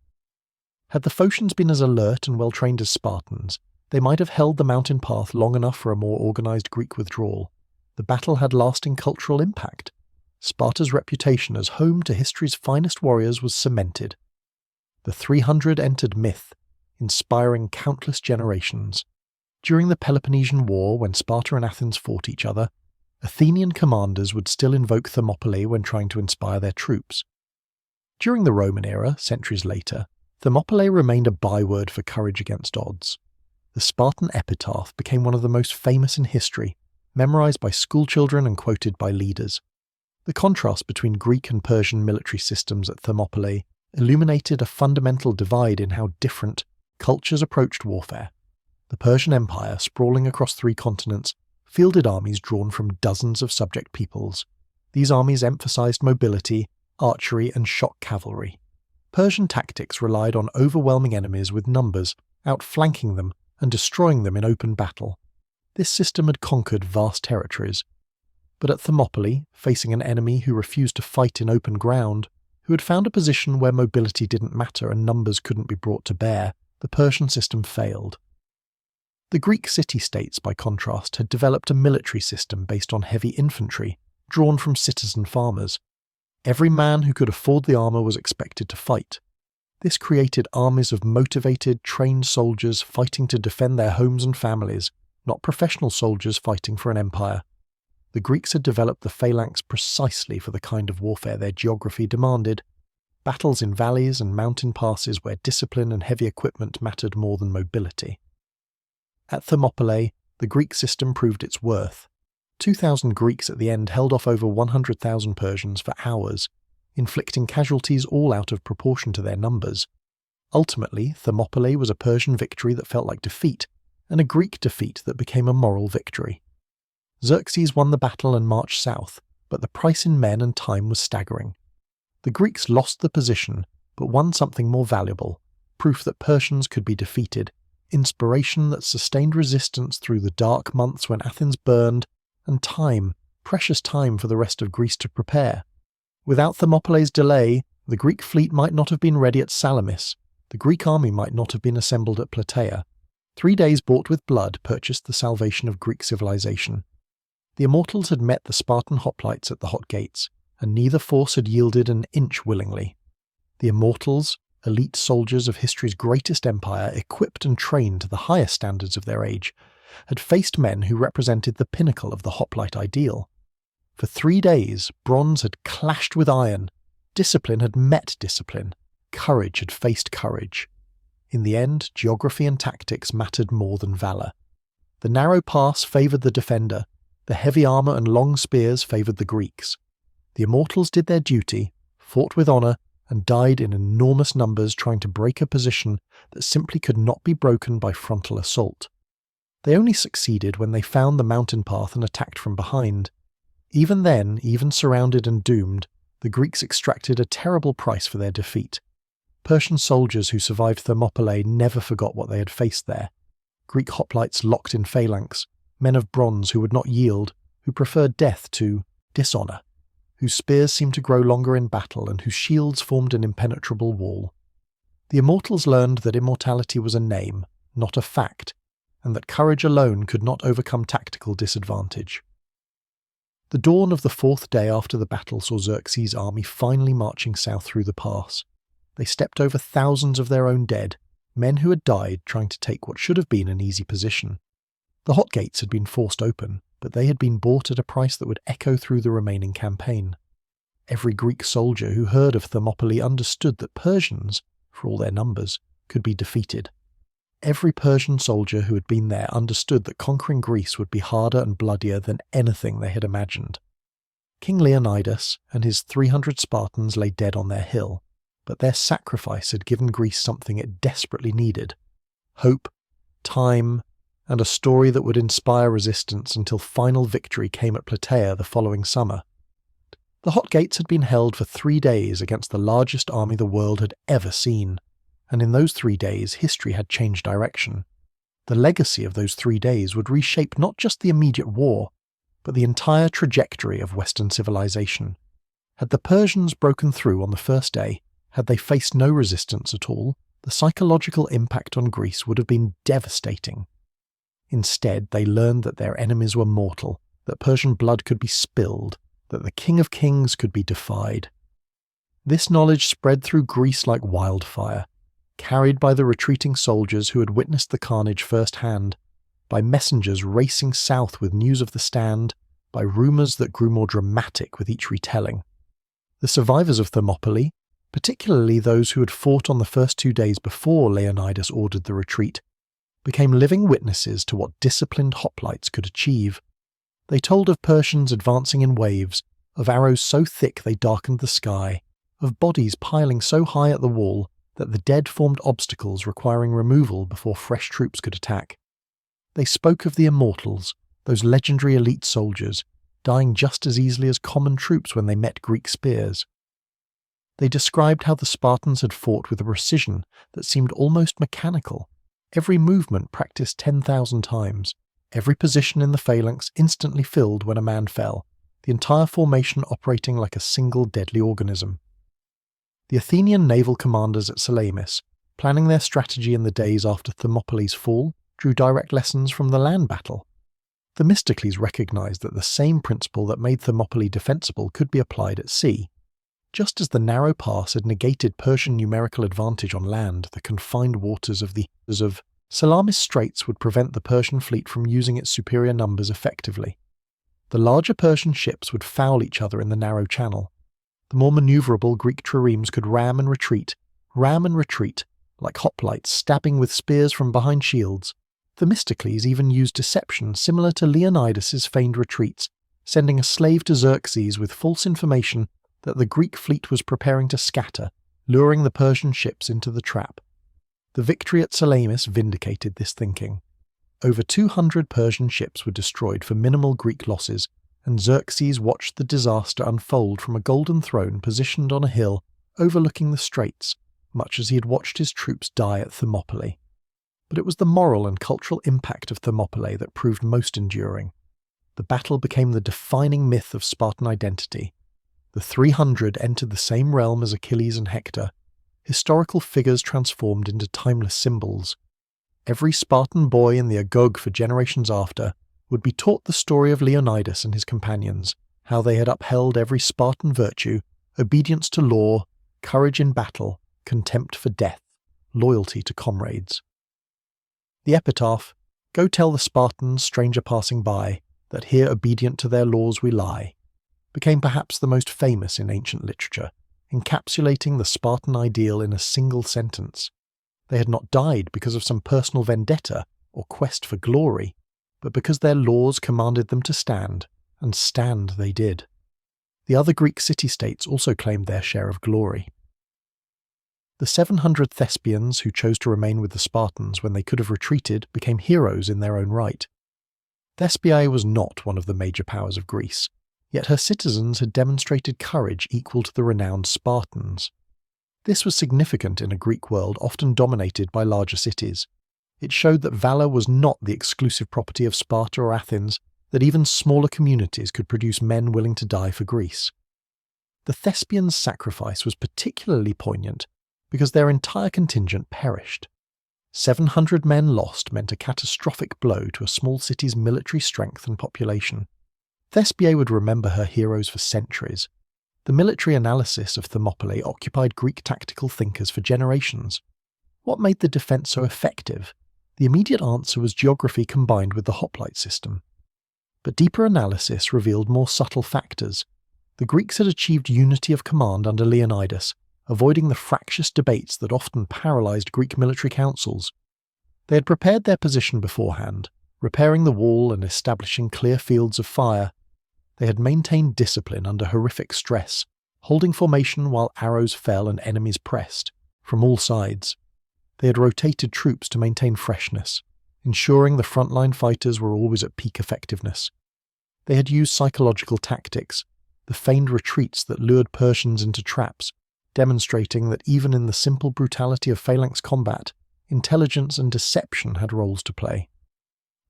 Had the Phocians been as alert and well-trained as Spartans, they might have held the mountain path long enough for a more organised Greek withdrawal. The battle had lasting cultural impact. Sparta's reputation as home to history's finest warriors was cemented. The 300 entered myth, inspiring countless generations. During the Peloponnesian War, when Sparta and Athens fought each other, Athenian commanders would still invoke Thermopylae when trying to inspire their troops. During the Roman era, centuries later, Thermopylae remained a byword for courage against odds. The Spartan epitaph became one of the most famous in history, memorized by schoolchildren and quoted by leaders. The contrast between Greek and Persian military systems at Thermopylae illuminated a fundamental divide in how different cultures approached warfare. The Persian Empire, sprawling across 3 continents, fielded armies drawn from dozens of subject peoples. These armies emphasized mobility, archery, and shock cavalry. Persian tactics relied on overwhelming enemies with numbers, outflanking them, and destroying them in open battle. This system had conquered vast territories. But at Thermopylae, facing an enemy who refused to fight in open ground, who had found a position where mobility didn't matter and numbers couldn't be brought to bear, the Persian system failed. The Greek city-states, by contrast, had developed a military system based on heavy infantry, drawn from citizen farmers. Every man who could afford the armour was expected to fight. This created armies of motivated, trained soldiers fighting to defend their homes and families, not professional soldiers fighting for an empire. The Greeks had developed the phalanx precisely for the kind of warfare their geography demanded, battles in valleys and mountain passes where discipline and heavy equipment mattered more than mobility. At Thermopylae, the Greek system proved its worth. 2,000 Greeks at the end held off over 100,000 Persians for hours, inflicting casualties all out of proportion to their numbers. Ultimately, Thermopylae was a Persian victory that felt like defeat, and a Greek defeat that became a moral victory. Xerxes won the battle and marched south, but the price in men and time was staggering. The Greeks lost the position, but won something more valuable, proof that Persians could be defeated, inspiration that sustained resistance through the dark months when Athens burned, and time, precious time for the rest of Greece to prepare. Without Thermopylae's delay, the Greek fleet might not have been ready at Salamis, the Greek army might not have been assembled at Plataea. 3 days bought with blood purchased the salvation of Greek civilization. The Immortals had met the Spartan Hoplites at the Hot Gates, and neither force had yielded an inch willingly. The Immortals, elite soldiers of history's greatest empire, equipped and trained to the highest standards of their age, had faced men who represented the pinnacle of the hoplite ideal. For 3 days, bronze had clashed with iron, discipline had met discipline, courage had faced courage. In the end, geography and tactics mattered more than valour. The narrow pass favoured the defender, the heavy armour and long spears favoured the Greeks. The Immortals did their duty, fought with honour, and died in enormous numbers trying to break a position that simply could not be broken by frontal assault. They only succeeded when they found the mountain path and attacked from behind. Even then, even surrounded and doomed, the Greeks extracted a terrible price for their defeat. Persian soldiers who survived Thermopylae never forgot what they had faced there. Greek hoplites locked in phalanx, men of bronze who would not yield, who preferred death to dishonour, whose spears seemed to grow longer in battle and whose shields formed an impenetrable wall. The Immortals learned that immortality was a name, not a fact, and that courage alone could not overcome tactical disadvantage. The dawn of the 4th day after the battle saw Xerxes' army finally marching south through the pass. They stepped over thousands of their own dead, men who had died trying to take what should have been an easy position. The hot gates had been forced open, but they had been bought at a price that would echo through the remaining campaign. Every Greek soldier who heard of Thermopylae understood that Persians, for all their numbers, could be defeated. Every Persian soldier who had been there understood that conquering Greece would be harder and bloodier than anything they had imagined. King Leonidas and his 300 Spartans lay dead on their hill, but their sacrifice had given Greece something it desperately needed: hope, time, and a story that would inspire resistance until final victory came at Plataea the following summer. The hot gates had been held for 3 days against the largest army the world had ever seen, and in those 3 days history had changed direction. The legacy of those 3 days would reshape not just the immediate war, but the entire trajectory of Western civilization. Had the Persians broken through on the first day, had they faced no resistance at all, the psychological impact on Greece would have been devastating. Instead, they learned that their enemies were mortal, that Persian blood could be spilled, that the King of Kings could be defied. This knowledge spread through Greece like wildfire, carried by the retreating soldiers who had witnessed the carnage firsthand, by messengers racing south with news of the stand, by rumours that grew more dramatic with each retelling. The survivors of Thermopylae, particularly those who had fought on the first 2 days before Leonidas ordered the retreat, became living witnesses to what disciplined hoplites could achieve. They told of Persians advancing in waves, of arrows so thick they darkened the sky, of bodies piling so high at the wall that the dead formed obstacles requiring removal before fresh troops could attack. They spoke of the Immortals, those legendary elite soldiers, dying just as easily as common troops when they met Greek spears. They described how the Spartans had fought with a precision that seemed almost mechanical, every movement practiced 10,000 times, every position in the phalanx instantly filled when a man fell, the entire formation operating like a single deadly organism. The Athenian naval commanders at Salamis, planning their strategy in the days after Thermopylae's fall, drew direct lessons from the land battle. Themistocles recognized that the same principle that made Thermopylae defensible could be applied at sea. Just as the narrow pass had negated Persian numerical advantage on land, the confined waters of Salamis Straits would prevent the Persian fleet from using its superior numbers effectively. The larger Persian ships would foul each other in the narrow channel. The more maneuverable Greek triremes could ram and retreat, like hoplites stabbing with spears from behind shields. Themistocles even used deception similar to Leonidas's feigned retreats, sending a slave to Xerxes with false information that the Greek fleet was preparing to scatter, luring the Persian ships into the trap. The victory at Salamis vindicated this thinking. Over 200 Persian ships were destroyed for minimal Greek losses, and Xerxes watched the disaster unfold from a golden throne positioned on a hill overlooking the straits, much as he had watched his troops die at Thermopylae. But it was the moral and cultural impact of Thermopylae that proved most enduring. The battle became the defining myth of Spartan identity. The 300 entered the same realm as Achilles and Hector, historical figures transformed into timeless symbols. Every Spartan boy in the Agog for generations after would be taught the story of Leonidas and his companions, how they had upheld every Spartan virtue, obedience to law, courage in battle, contempt for death, loyalty to comrades. The epitaph, "Go tell the Spartans, stranger passing by, that here obedient to their laws we lie," became perhaps the most famous in ancient literature, encapsulating the Spartan ideal in a single sentence. They had not died because of some personal vendetta or quest for glory, but because their laws commanded them to stand, and stand they did. The other Greek city-states also claimed their share of glory. The 700 Thespians who chose to remain with the Spartans when they could have retreated became heroes in their own right. Thespiae was not one of the major powers of Greece, yet her citizens had demonstrated courage equal to the renowned Spartans. This was significant in a Greek world often dominated by larger cities. It showed that valour was not the exclusive property of Sparta or Athens, that even smaller communities could produce men willing to die for Greece. The Thespians' sacrifice was particularly poignant because their entire contingent perished. 700 men lost meant a catastrophic blow to a small city's military strength and population. Thespiae would remember her heroes for centuries. The military analysis of Thermopylae occupied Greek tactical thinkers for generations. What made the defence so effective? The immediate answer was geography combined with the hoplite system. But deeper analysis revealed more subtle factors. The Greeks had achieved unity of command under Leonidas, avoiding the fractious debates that often paralysed Greek military councils. They had prepared their position beforehand, repairing the wall and establishing clear fields of fire. They had maintained discipline under horrific stress, holding formation while arrows fell and enemies pressed, from all sides. They had rotated troops to maintain freshness, ensuring the frontline fighters were always at peak effectiveness. They had used psychological tactics, the feigned retreats that lured Persians into traps, demonstrating that even in the simple brutality of phalanx combat, intelligence and deception had roles to play.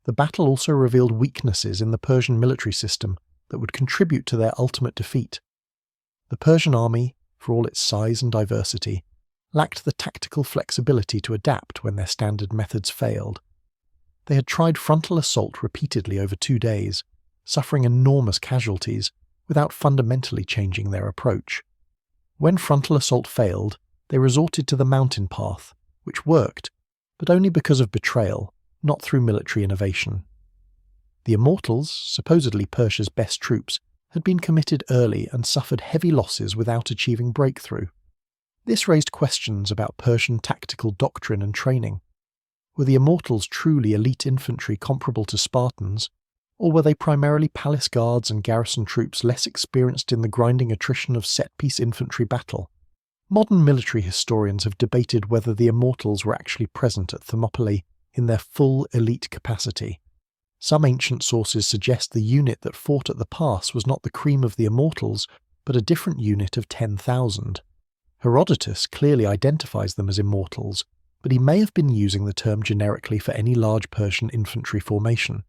The battle also revealed weaknesses in the Persian military system that would contribute to their ultimate defeat. The Persian army, for all its size and diversity, lacked the tactical flexibility to adapt when their standard methods failed. They had tried frontal assault repeatedly over 2 days, suffering enormous casualties without fundamentally changing their approach. When frontal assault failed, they resorted to the mountain path, which worked, but only because of betrayal, not through military innovation. The Immortals, supposedly Persia's best troops, had been committed early and suffered heavy losses without achieving breakthrough. This raised questions about Persian tactical doctrine and training. Were the Immortals truly elite infantry comparable to Spartans, or were they primarily palace guards and garrison troops less experienced in the grinding attrition of set-piece infantry battle? Modern military historians have debated whether the Immortals were actually present at Thermopylae in their full elite capacity. Some ancient sources suggest the unit that fought at the pass was not the cream of the Immortals, but a different unit of 10,000. Herodotus clearly identifies them as Immortals, but he may have been using the term generically for any large Persian infantry formation.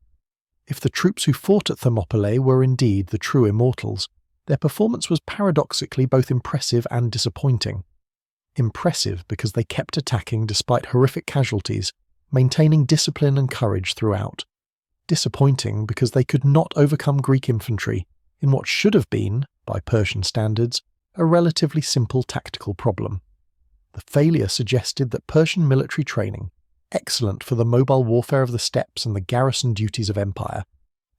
If the troops who fought at Thermopylae were indeed the true Immortals, their performance was paradoxically both impressive and disappointing. Impressive because they kept attacking despite horrific casualties, maintaining discipline and courage throughout. Disappointing because they could not overcome Greek infantry in what should have been, by Persian standards, a relatively simple tactical problem. The failure suggested that Persian military training, excellent for the mobile warfare of the steppes and the garrison duties of empire,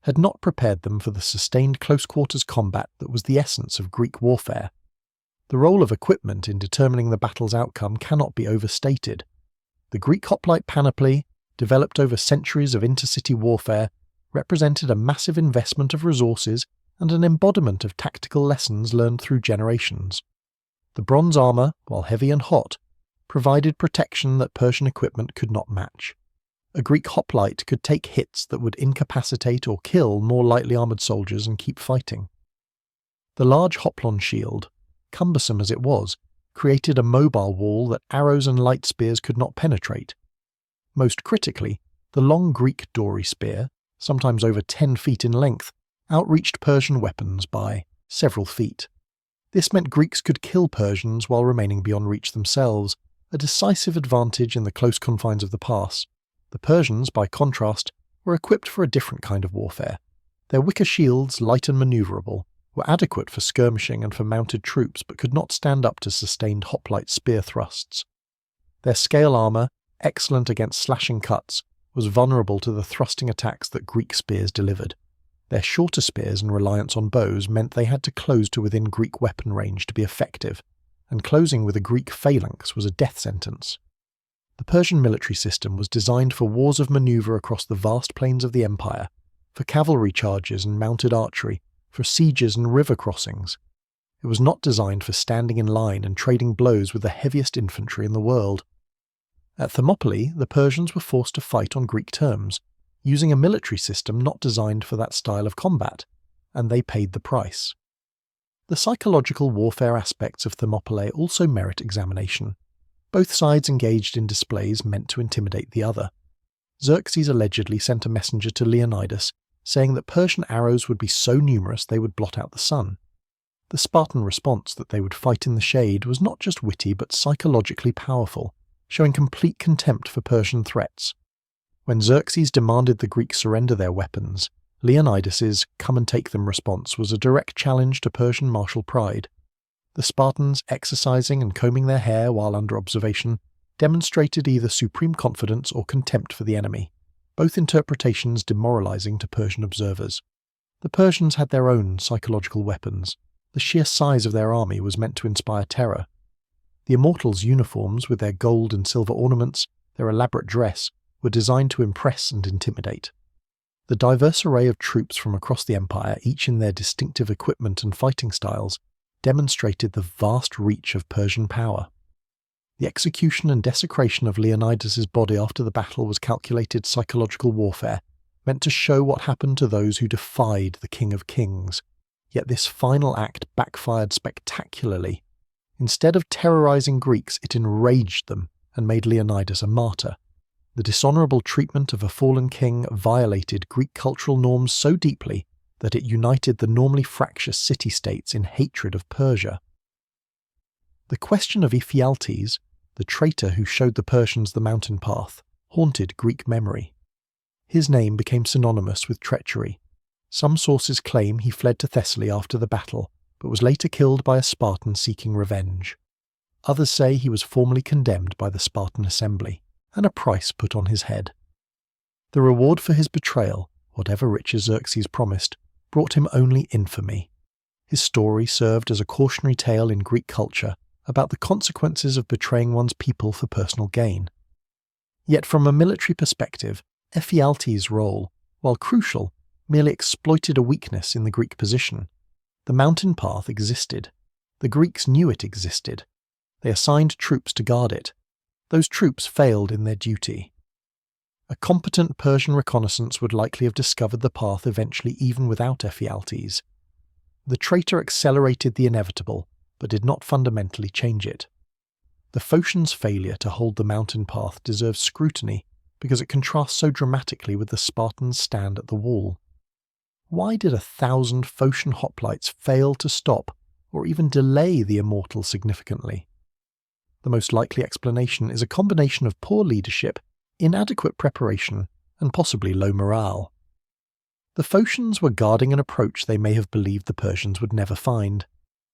had not prepared them for the sustained close-quarters combat that was the essence of Greek warfare. The role of equipment in determining the battle's outcome cannot be overstated. The Greek hoplite panoply, developed over centuries of intercity warfare, represented a massive investment of resources and an embodiment of tactical lessons learned through generations. The bronze armour, while heavy and hot, provided protection that Persian equipment could not match. A Greek hoplite could take hits that would incapacitate or kill more lightly armoured soldiers and keep fighting. The large hoplon shield, cumbersome as it was, created a mobile wall that arrows and light spears could not penetrate. Most critically, the long Greek dory spear, sometimes over 10 feet in length, outreached Persian weapons by several feet. This meant Greeks could kill Persians while remaining beyond reach themselves, a decisive advantage in the close confines of the pass. The Persians, by contrast, were equipped for a different kind of warfare. Their wicker shields, light and manoeuvrable, were adequate for skirmishing and for mounted troops but could not stand up to sustained hoplite spear thrusts. Their scale armour, excellent against slashing cuts, was vulnerable to the thrusting attacks that Greek spears delivered. Their shorter spears and reliance on bows meant they had to close to within Greek weapon range to be effective, and closing with a Greek phalanx was a death sentence. The Persian military system was designed for wars of manoeuvre across the vast plains of the empire, for cavalry charges and mounted archery, for sieges and river crossings. It was not designed for standing in line and trading blows with the heaviest infantry in the world. At Thermopylae, the Persians were forced to fight on Greek terms, using a military system not designed for that style of combat, and they paid the price. The psychological warfare aspects of Thermopylae also merit examination. Both sides engaged in displays meant to intimidate the other, Xerxes allegedly sent a messenger to Leonidas saying that Persian arrows would be so numerous they would blot out the sun. The Spartan response that they would fight in the shade was not just witty but psychologically powerful, showing complete contempt for Persian threats. When Xerxes demanded the Greeks surrender their weapons, Leonidas's "come and take them" response was a direct challenge to Persian martial pride. The Spartans, exercising and combing their hair while under observation, demonstrated either supreme confidence or contempt for the enemy, both interpretations demoralizing to Persian observers. The Persians had their own psychological weapons. The sheer size of their army was meant to inspire terror. The Immortals' uniforms, with their gold and silver ornaments, their elaborate dress, were designed to impress and intimidate. The diverse array of troops from across the empire, each in their distinctive equipment and fighting styles, demonstrated the vast reach of Persian power. The execution and desecration of Leonidas's body after the battle was calculated psychological warfare, meant to show what happened to those who defied the King of Kings. Yet this final act backfired spectacularly. Instead of terrorizing Greeks, it enraged them and made Leonidas a martyr. The dishonorable treatment of a fallen king violated Greek cultural norms so deeply that it united the normally fractious city-states in hatred of Persia. The question of Ephialtes, the traitor who showed the Persians the mountain path, haunted Greek memory. His name became synonymous with treachery. Some sources claim he fled to Thessaly after the battle, but was later killed by a Spartan seeking revenge. Others say he was formally condemned by the Spartan assembly, and a price put on his head. The reward for his betrayal, whatever riches Xerxes promised, brought him only infamy. His story served as a cautionary tale in Greek culture about the consequences of betraying one's people for personal gain. Yet from a military perspective, Ephialtes' role, while crucial, merely exploited a weakness in the Greek position. The mountain path existed. The Greeks knew it existed. They assigned troops to guard it. Those troops failed in their duty. A competent Persian reconnaissance would likely have discovered the path eventually even without Ephialtes. The traitor accelerated the inevitable, but did not fundamentally change it. The Phocians' failure to hold the mountain path deserves scrutiny because it contrasts so dramatically with the Spartans' stand at the wall. Why did 1,000 Phocian Hoplites fail to stop or even delay the Immortals significantly? The most likely explanation is a combination of poor leadership, inadequate preparation, and possibly low morale. The Phocians were guarding an approach they may have believed the Persians would never find.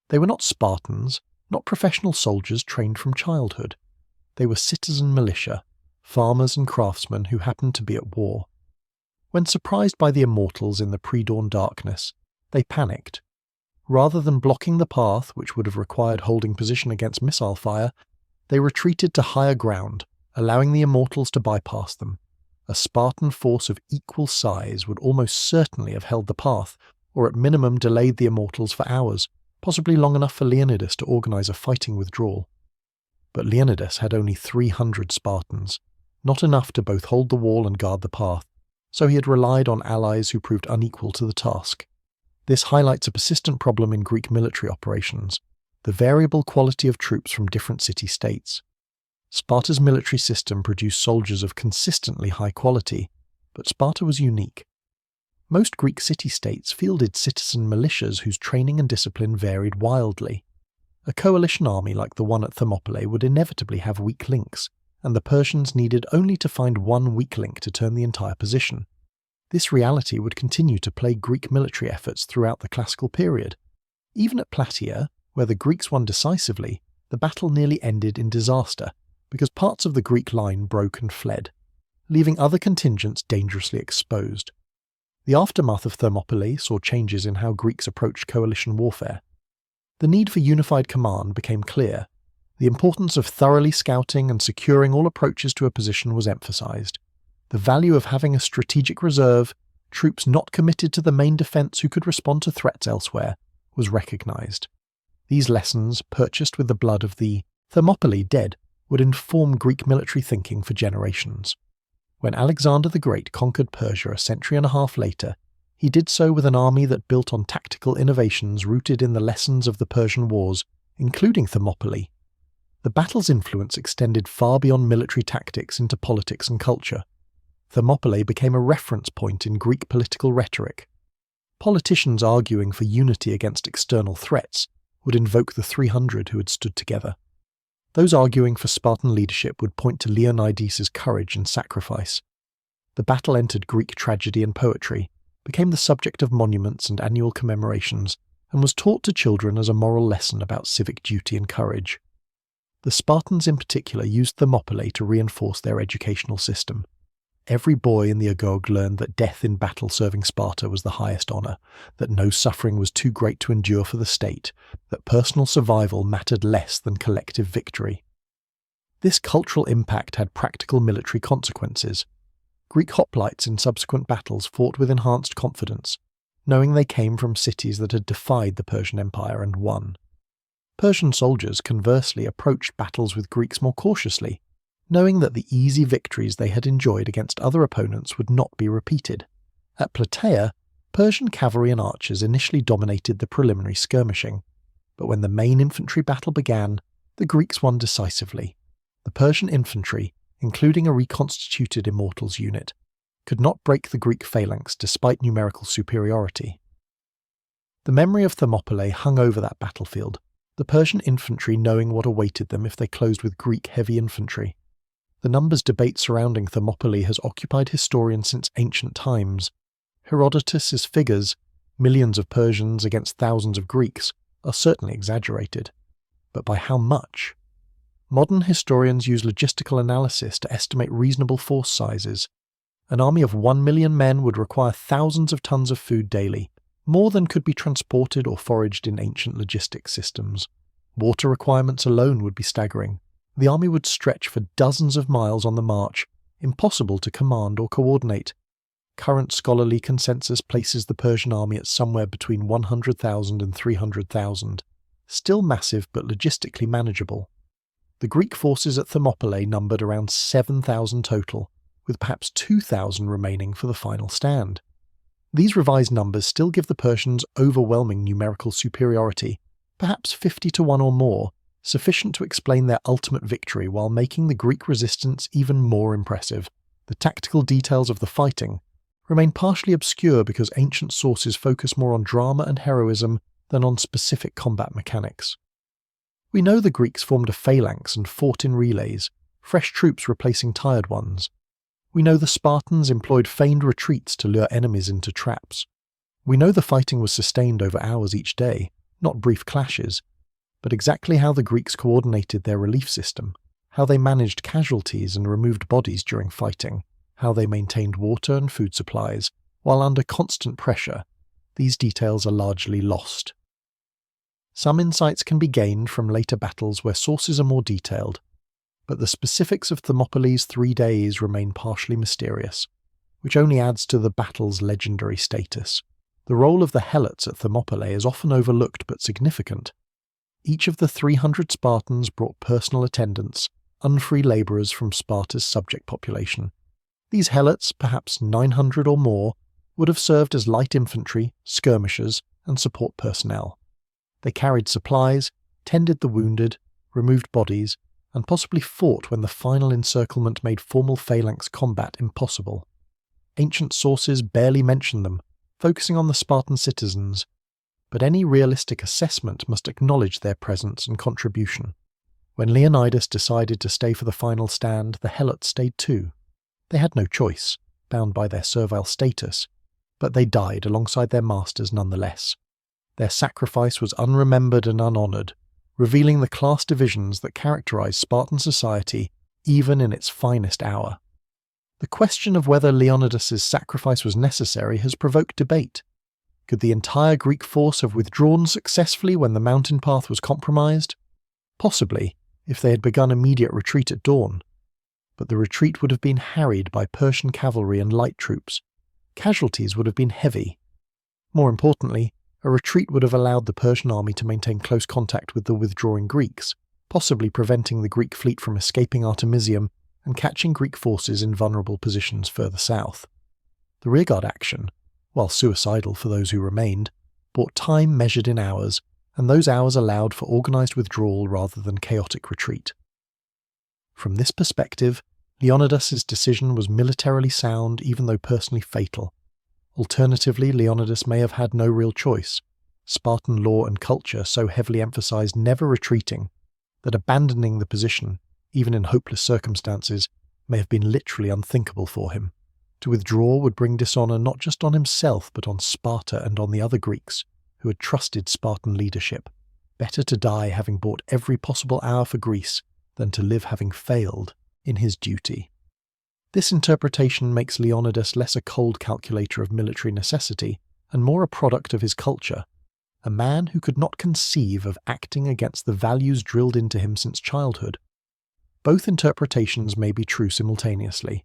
They were not Spartans, not professional soldiers trained from childhood. They were citizen militia, farmers and craftsmen who happened to be at war. When surprised by the Immortals in the pre-dawn darkness, they panicked. Rather than blocking the path, which would have required holding position against missile fire, they retreated to higher ground, allowing the Immortals to bypass them. A Spartan force of equal size would almost certainly have held the path, or at minimum delayed the Immortals for hours, possibly long enough for Leonidas to organize a fighting withdrawal. But Leonidas had only 300 Spartans, not enough to both hold the wall and guard the path, so he had relied on allies who proved unequal to the task. This highlights a persistent problem in Greek military operations, the variable quality of troops from different city-states. Sparta's military system produced soldiers of consistently high quality, but Sparta was unique. Most Greek city-states fielded citizen militias whose training and discipline varied wildly. A coalition army like the one at Thermopylae would inevitably have weak links, and the Persians needed only to find one weak link to turn the entire position. This reality would continue to plague Greek military efforts throughout the classical period. Even at Plataea, where the Greeks won decisively, the battle nearly ended in disaster, because parts of the Greek line broke and fled, leaving other contingents dangerously exposed. The aftermath of Thermopylae saw changes in how Greeks approached coalition warfare. The need for unified command became clear. The importance of thoroughly scouting and securing all approaches to a position was emphasized. The value of having a strategic reserve, troops not committed to the main defense who could respond to threats elsewhere, was recognized. These lessons, purchased with the blood of the Thermopylae dead, would inform Greek military thinking for generations. When Alexander the Great conquered Persia a century and a half later, he did so with an army that built on tactical innovations rooted in the lessons of the Persian Wars, including Thermopylae. The battle's influence extended far beyond military tactics into politics and culture. Thermopylae became a reference point in Greek political rhetoric. Politicians arguing for unity against external threats would invoke the 300 who had stood together. Those arguing for Spartan leadership would point to Leonidas' courage and sacrifice. The battle entered Greek tragedy and poetry, became the subject of monuments and annual commemorations, and was taught to children as a moral lesson about civic duty and courage. The Spartans in particular used Thermopylae to reinforce their educational system. Every boy in the agog learned that death in battle serving Sparta was the highest honour, that no suffering was too great to endure for the state, that personal survival mattered less than collective victory. This cultural impact had practical military consequences. Greek hoplites in subsequent battles fought with enhanced confidence, knowing they came from cities that had defied the Persian Empire and won. Persian soldiers, conversely, approached battles with Greeks more cautiously, knowing that the easy victories they had enjoyed against other opponents would not be repeated. At Plataea, Persian cavalry and archers initially dominated the preliminary skirmishing, but when the main infantry battle began, the Greeks won decisively. The Persian infantry, including a reconstituted Immortals unit, could not break the Greek phalanx despite numerical superiority. The memory of Thermopylae hung over that battlefield, the Persian infantry knowing what awaited them if they closed with Greek heavy infantry. The numbers debate surrounding Thermopylae has occupied historians since ancient times. Herodotus's figures, millions of Persians against thousands of Greeks, are certainly exaggerated. But by how much? Modern historians use logistical analysis to estimate reasonable force sizes. An army of 1 million men would require thousands of tons of food daily, more than could be transported or foraged in ancient logistics systems. Water requirements alone would be staggering. The army would stretch for dozens of miles on the march, impossible to command or coordinate. Current scholarly consensus places the Persian army at somewhere between 100,000 and 300,000, still massive but logistically manageable. The Greek forces at Thermopylae numbered around 7,000 total, with perhaps 2,000 remaining for the final stand. These revised numbers still give the Persians overwhelming numerical superiority, perhaps 50 to 1 or more, sufficient to explain their ultimate victory while making the Greek resistance even more impressive. The tactical details of the fighting remain partially obscure because ancient sources focus more on drama and heroism than on specific combat mechanics. We know the Greeks formed a phalanx and fought in relays, fresh troops replacing tired ones. We know the Spartans employed feigned retreats to lure enemies into traps. We know the fighting was sustained over hours each day, not brief clashes, but exactly how the Greeks coordinated their relief system, how they managed casualties and removed bodies during fighting, how they maintained water and food supplies, while under constant pressure, these details are largely lost. Some insights can be gained from later battles where sources are more detailed, but the specifics of Thermopylae's 3 days remain partially mysterious, which only adds to the battle's legendary status. The role of the helots at Thermopylae is often overlooked but significant. Each of the 300 Spartans brought personal attendants, unfree labourers from Sparta's subject population. These helots, perhaps 900 or more, would have served as light infantry, skirmishers, and support personnel. They carried supplies, tended the wounded, removed bodies, and possibly fought when the final encirclement made formal phalanx combat impossible. Ancient sources barely mention them, focusing on the Spartan citizens, but any realistic assessment must acknowledge their presence and contribution. When Leonidas decided to stay for the final stand, the helots stayed too. They had no choice, bound by their servile status, but they died alongside their masters nonetheless. Their sacrifice was unremembered and unhonoured, revealing the class divisions that characterised Spartan society even in its finest hour. The question of whether Leonidas's sacrifice was necessary has provoked debate. Could the entire Greek force have withdrawn successfully when the mountain path was compromised? Possibly, if they had begun immediate retreat at dawn. But the retreat would have been harried by Persian cavalry and light troops. Casualties would have been heavy. More importantly, a retreat would have allowed the Persian army to maintain close contact with the withdrawing Greeks, possibly preventing the Greek fleet from escaping Artemisium and catching Greek forces in vulnerable positions further south. The rearguard action, while suicidal for those who remained, bought time measured in hours, and those hours allowed for organised withdrawal rather than chaotic retreat. From this perspective, Leonidas's decision was militarily sound even though personally fatal. Alternatively, Leonidas may have had no real choice. Spartan law and culture so heavily emphasized never retreating that abandoning the position, even in hopeless circumstances, may have been literally unthinkable for him. To withdraw would bring dishonor not just on himself but on Sparta and on the other Greeks who had trusted Spartan leadership. Better to die having bought every possible hour for Greece than to live having failed in his duty. This interpretation makes Leonidas less a cold calculator of military necessity and more a product of his culture, a man who could not conceive of acting against the values drilled into him since childhood. Both interpretations may be true simultaneously.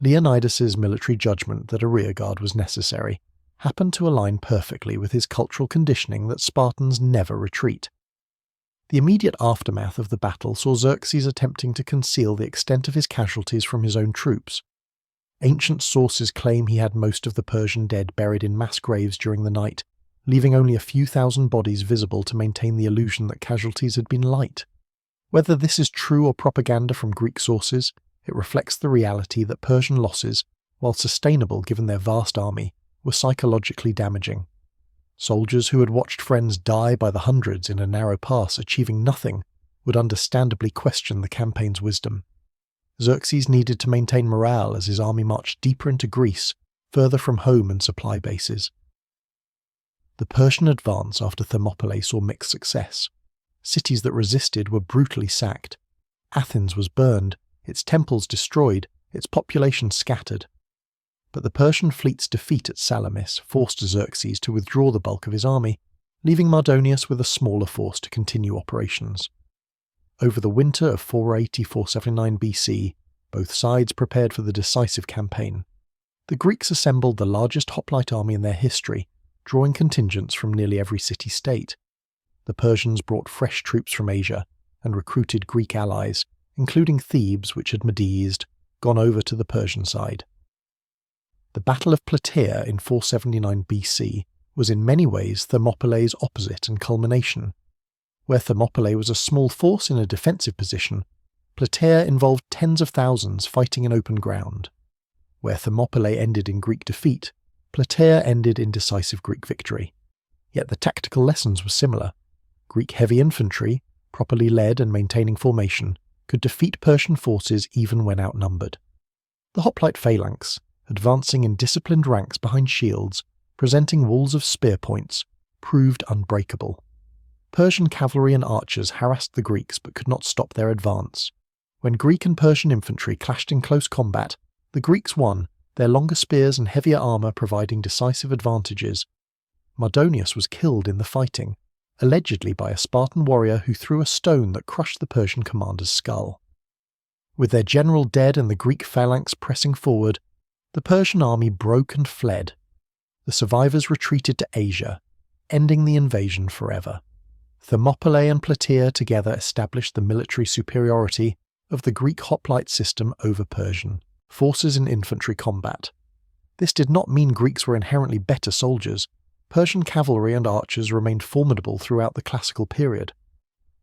Leonidas's military judgment that a rearguard was necessary happened to align perfectly with his cultural conditioning that Spartans never retreat. The immediate aftermath of the battle saw Xerxes attempting to conceal the extent of his casualties from his own troops. Ancient sources claim he had most of the Persian dead buried in mass graves during the night, leaving only a few thousand bodies visible to maintain the illusion that casualties had been light. Whether this is true or propaganda from Greek sources, it reflects the reality that Persian losses, while sustainable given their vast army, were psychologically damaging. Soldiers who had watched friends die by the hundreds in a narrow pass achieving nothing would understandably question the campaign's wisdom. Xerxes needed to maintain morale as his army marched deeper into Greece, further from home and supply bases. The Persian advance after Thermopylae saw mixed success. Cities that resisted were brutally sacked. Athens was burned, its temples destroyed, its population scattered. But the Persian fleet's defeat at Salamis forced Xerxes to withdraw the bulk of his army, leaving Mardonius with a smaller force to continue operations. Over the winter of 480–479 BC, both sides prepared for the decisive campaign. The Greeks assembled the largest hoplite army in their history, drawing contingents from nearly every city-state. The Persians brought fresh troops from Asia and recruited Greek allies, including Thebes, which had Medised, gone over to the Persian side. The Battle of Plataea in 479 BC was in many ways Thermopylae's opposite and culmination. Where Thermopylae was a small force in a defensive position, Plataea involved tens of thousands fighting in open ground. Where Thermopylae ended in Greek defeat, Plataea ended in decisive Greek victory. Yet the tactical lessons were similar. Greek heavy infantry, properly led and maintaining formation, could defeat Persian forces even when outnumbered. The hoplite phalanx, advancing in disciplined ranks behind shields, presenting walls of spear points, proved unbreakable. Persian cavalry and archers harassed the Greeks but could not stop their advance. When Greek and Persian infantry clashed in close combat, the Greeks won, their longer spears and heavier armour providing decisive advantages. Mardonius was killed in the fighting, allegedly by a Spartan warrior who threw a stone that crushed the Persian commander's skull. With their general dead and the Greek phalanx pressing forward, the Persian army broke and fled. The survivors retreated to Asia, ending the invasion forever. Thermopylae and Plataea together established the military superiority of the Greek hoplite system over Persian forces in infantry combat. This did not mean Greeks were inherently better soldiers. Persian cavalry and archers remained formidable throughout the classical period.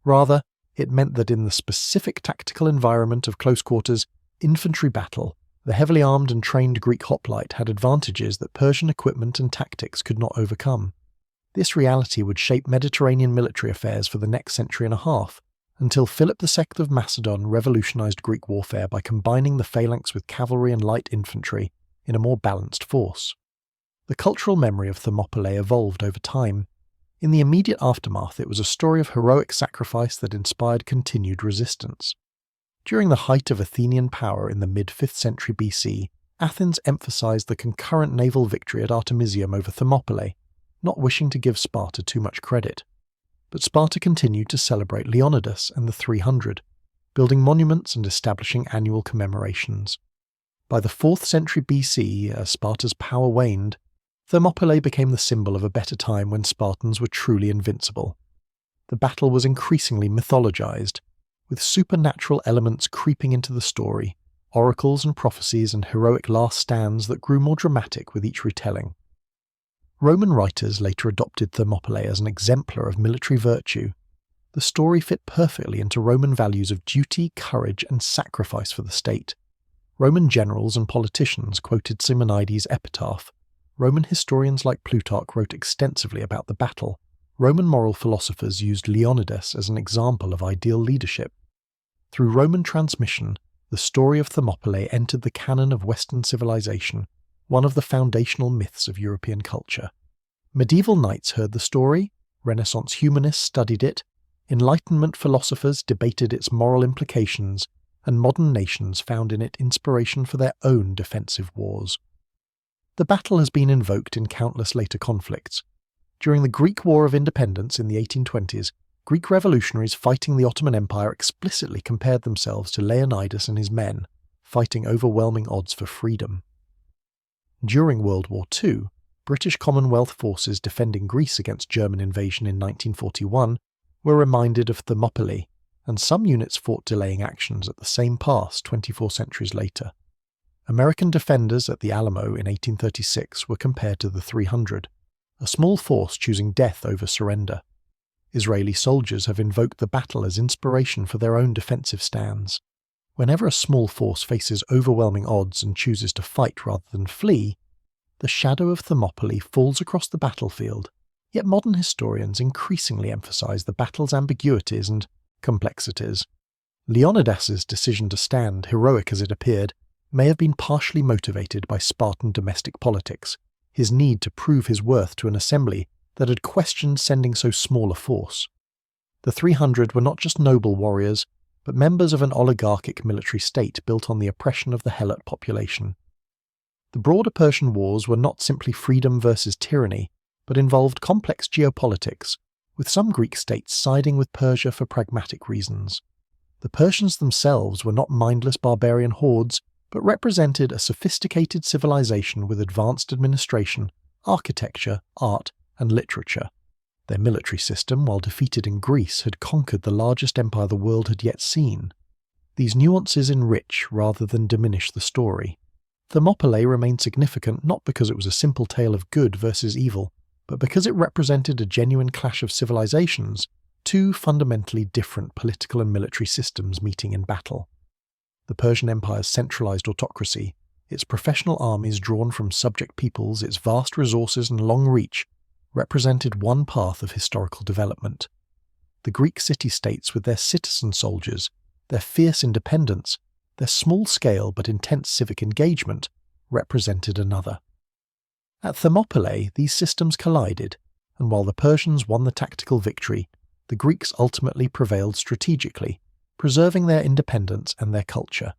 Rather, it meant that in the specific tactical environment of close quarters infantry battle, the heavily armed and trained Greek hoplite had advantages that Persian equipment and tactics could not overcome. This reality would shape Mediterranean military affairs for the next century and a half, until Philip II of Macedon revolutionized Greek warfare by combining the phalanx with cavalry and light infantry in a more balanced force. The cultural memory of Thermopylae evolved over time. In the immediate aftermath, it was a story of heroic sacrifice that inspired continued resistance. During the height of Athenian power in the mid-5th century BC, Athens emphasized the concurrent naval victory at Artemisium over Thermopylae, not wishing to give Sparta too much credit. But Sparta continued to celebrate Leonidas and the 300, building monuments and establishing annual commemorations. By the 4th century BC, as Sparta's power waned, Thermopylae became the symbol of a better time when Spartans were truly invincible. The battle was increasingly mythologized, with supernatural elements creeping into the story, oracles and prophecies and heroic last stands that grew more dramatic with each retelling. Roman writers later adopted Thermopylae as an exemplar of military virtue. The story fit perfectly into Roman values of duty, courage, and sacrifice for the state, Roman generals and politicians quoted Simonides' epitaph. Roman historians like Plutarch wrote extensively about the battle. Roman moral philosophers used Leonidas as an example of ideal leadership. Through Roman transmission, the story of Thermopylae entered the canon of Western civilization, one of the foundational myths of European culture. Medieval knights heard the story, Renaissance humanists studied it, Enlightenment philosophers debated its moral implications, and modern nations found in it inspiration for their own defensive wars. The battle has been invoked in countless later conflicts. During the Greek War of Independence in the 1820s, Greek revolutionaries fighting the Ottoman Empire explicitly compared themselves to Leonidas and his men, fighting overwhelming odds for freedom. During World War II, British Commonwealth forces defending Greece against German invasion in 1941 were reminded of Thermopylae, and some units fought delaying actions at the same pass 24 centuries later. American defenders at the Alamo in 1836 were compared to the 300, a small force choosing death over surrender. Israeli soldiers have invoked the battle as inspiration for their own defensive stands. Whenever a small force faces overwhelming odds and chooses to fight rather than flee, the shadow of Thermopylae falls across the battlefield, yet modern historians increasingly emphasize the battle's ambiguities and complexities. Leonidas's decision to stand, heroic as it appeared, may have been partially motivated by Spartan domestic politics, his need to prove his worth to an assembly that had questioned sending so small a force. The 300 were not just noble warriors, but members of an oligarchic military state built on the oppression of the Helot population. The broader Persian wars were not simply freedom versus tyranny, but involved complex geopolitics, with some Greek states siding with Persia for pragmatic reasons. The Persians themselves were not mindless barbarian hordes, but represented a sophisticated civilization with advanced administration, architecture, art, and literature. Their military system, while defeated in Greece, had conquered the largest empire the world had yet seen. These nuances enrich rather than diminish the story. Thermopylae remained significant not because it was a simple tale of good versus evil, but because it represented a genuine clash of civilizations, two fundamentally different political and military systems meeting in battle. The Persian Empire's centralized autocracy, its professional armies drawn from subject peoples, its vast resources and long reach, represented one path of historical development. The Greek city-states with their citizen soldiers, their fierce independence, their small-scale but intense civic engagement, represented another. At Thermopylae, these systems collided, and while the Persians won the tactical victory, the Greeks ultimately prevailed strategically, preserving their independence and their culture.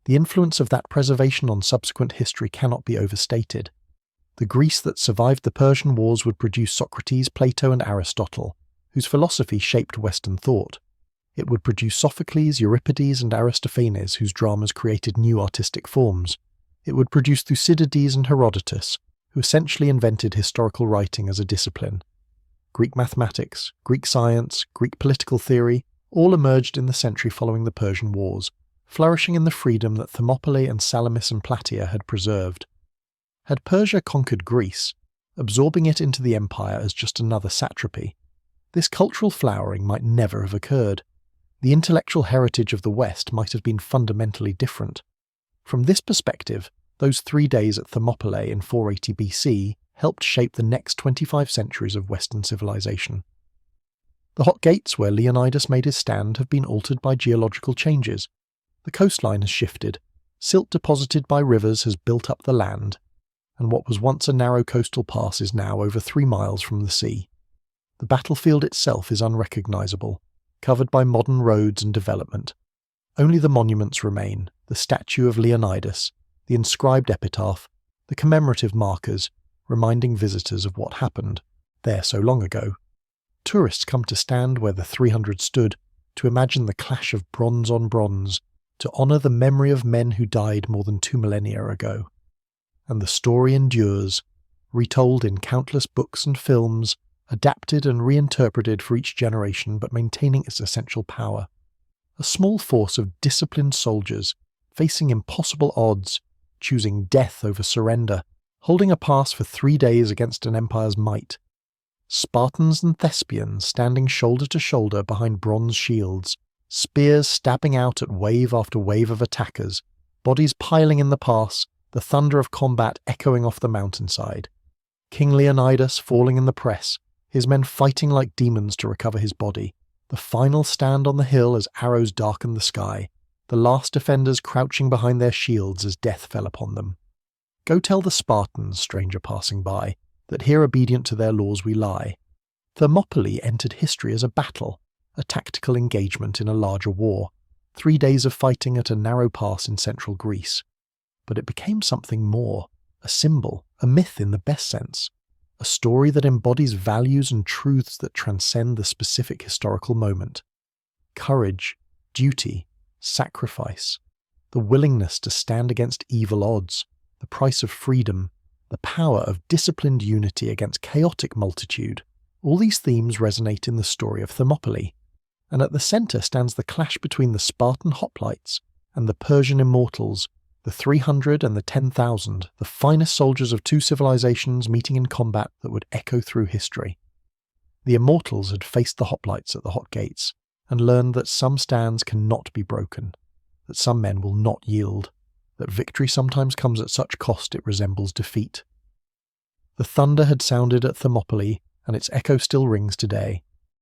The influence of that preservation on subsequent history cannot be overstated. The Greece that survived the Persian Wars would produce Socrates, Plato, and Aristotle, whose philosophy shaped Western thought. It would produce Sophocles, Euripides, and Aristophanes, whose dramas created new artistic forms. It would produce Thucydides and Herodotus, who essentially invented historical writing as a discipline. Greek mathematics, Greek science, Greek political theory, all emerged in the century following the Persian Wars, flourishing in the freedom that Thermopylae and Salamis and Plataea had preserved. Had Persia conquered Greece, absorbing it into the empire as just another satrapy, this cultural flowering might never have occurred. The intellectual heritage of the West might have been fundamentally different. From this perspective, those 3 days at Thermopylae in 480 BC helped shape the next 25 centuries of Western civilization. The hot gates where Leonidas made his stand have been altered by geological changes. The coastline has shifted, silt deposited by rivers has built up the land, and what was once a narrow coastal pass is now over 3 miles from the sea. The battlefield itself is unrecognizable, covered by modern roads and development. Only the monuments remain, the statue of Leonidas, the inscribed epitaph, the commemorative markers, reminding visitors of what happened there so long ago. Tourists come to stand where the 300 stood, to imagine the clash of bronze on bronze, to honour the memory of men who died more than 2 millennia ago. And the story endures, retold in countless books and films, adapted and reinterpreted for each generation but maintaining its essential power. A small force of disciplined soldiers, facing impossible odds, choosing death over surrender, holding a pass for 3 days against an empire's might. Spartans and Thespians standing shoulder to shoulder behind bronze shields, spears stabbing out at wave after wave of attackers, bodies piling in the pass, the thunder of combat echoing off the mountainside. King Leonidas falling in the press, his men fighting like demons to recover his body, the final stand on the hill as arrows darkened the sky, the last defenders crouching behind their shields as death fell upon them. Go tell the Spartans, stranger passing by, that here obedient to their laws we lie. Thermopylae entered history as a battle, a tactical engagement in a larger war, 3 days of fighting at a narrow pass in central Greece. But it became something more, a symbol, a myth in the best sense, a story that embodies values and truths that transcend the specific historical moment. Courage, duty, sacrifice, the willingness to stand against evil odds, the price of freedom, the power of disciplined unity against chaotic multitude. All these themes resonate in the story of Thermopylae, and at the centre stands the clash between the Spartan Hoplites and the Persian Immortals, the 300 and the 10,000, the finest soldiers of two civilizations meeting in combat that would echo through history. The Immortals had faced the Hoplites at the Hot Gates, and learned that some stands cannot be broken, that some men will not yield, that victory sometimes comes at such cost it resembles defeat. The thunder had sounded at Thermopylae, and its echo still rings today.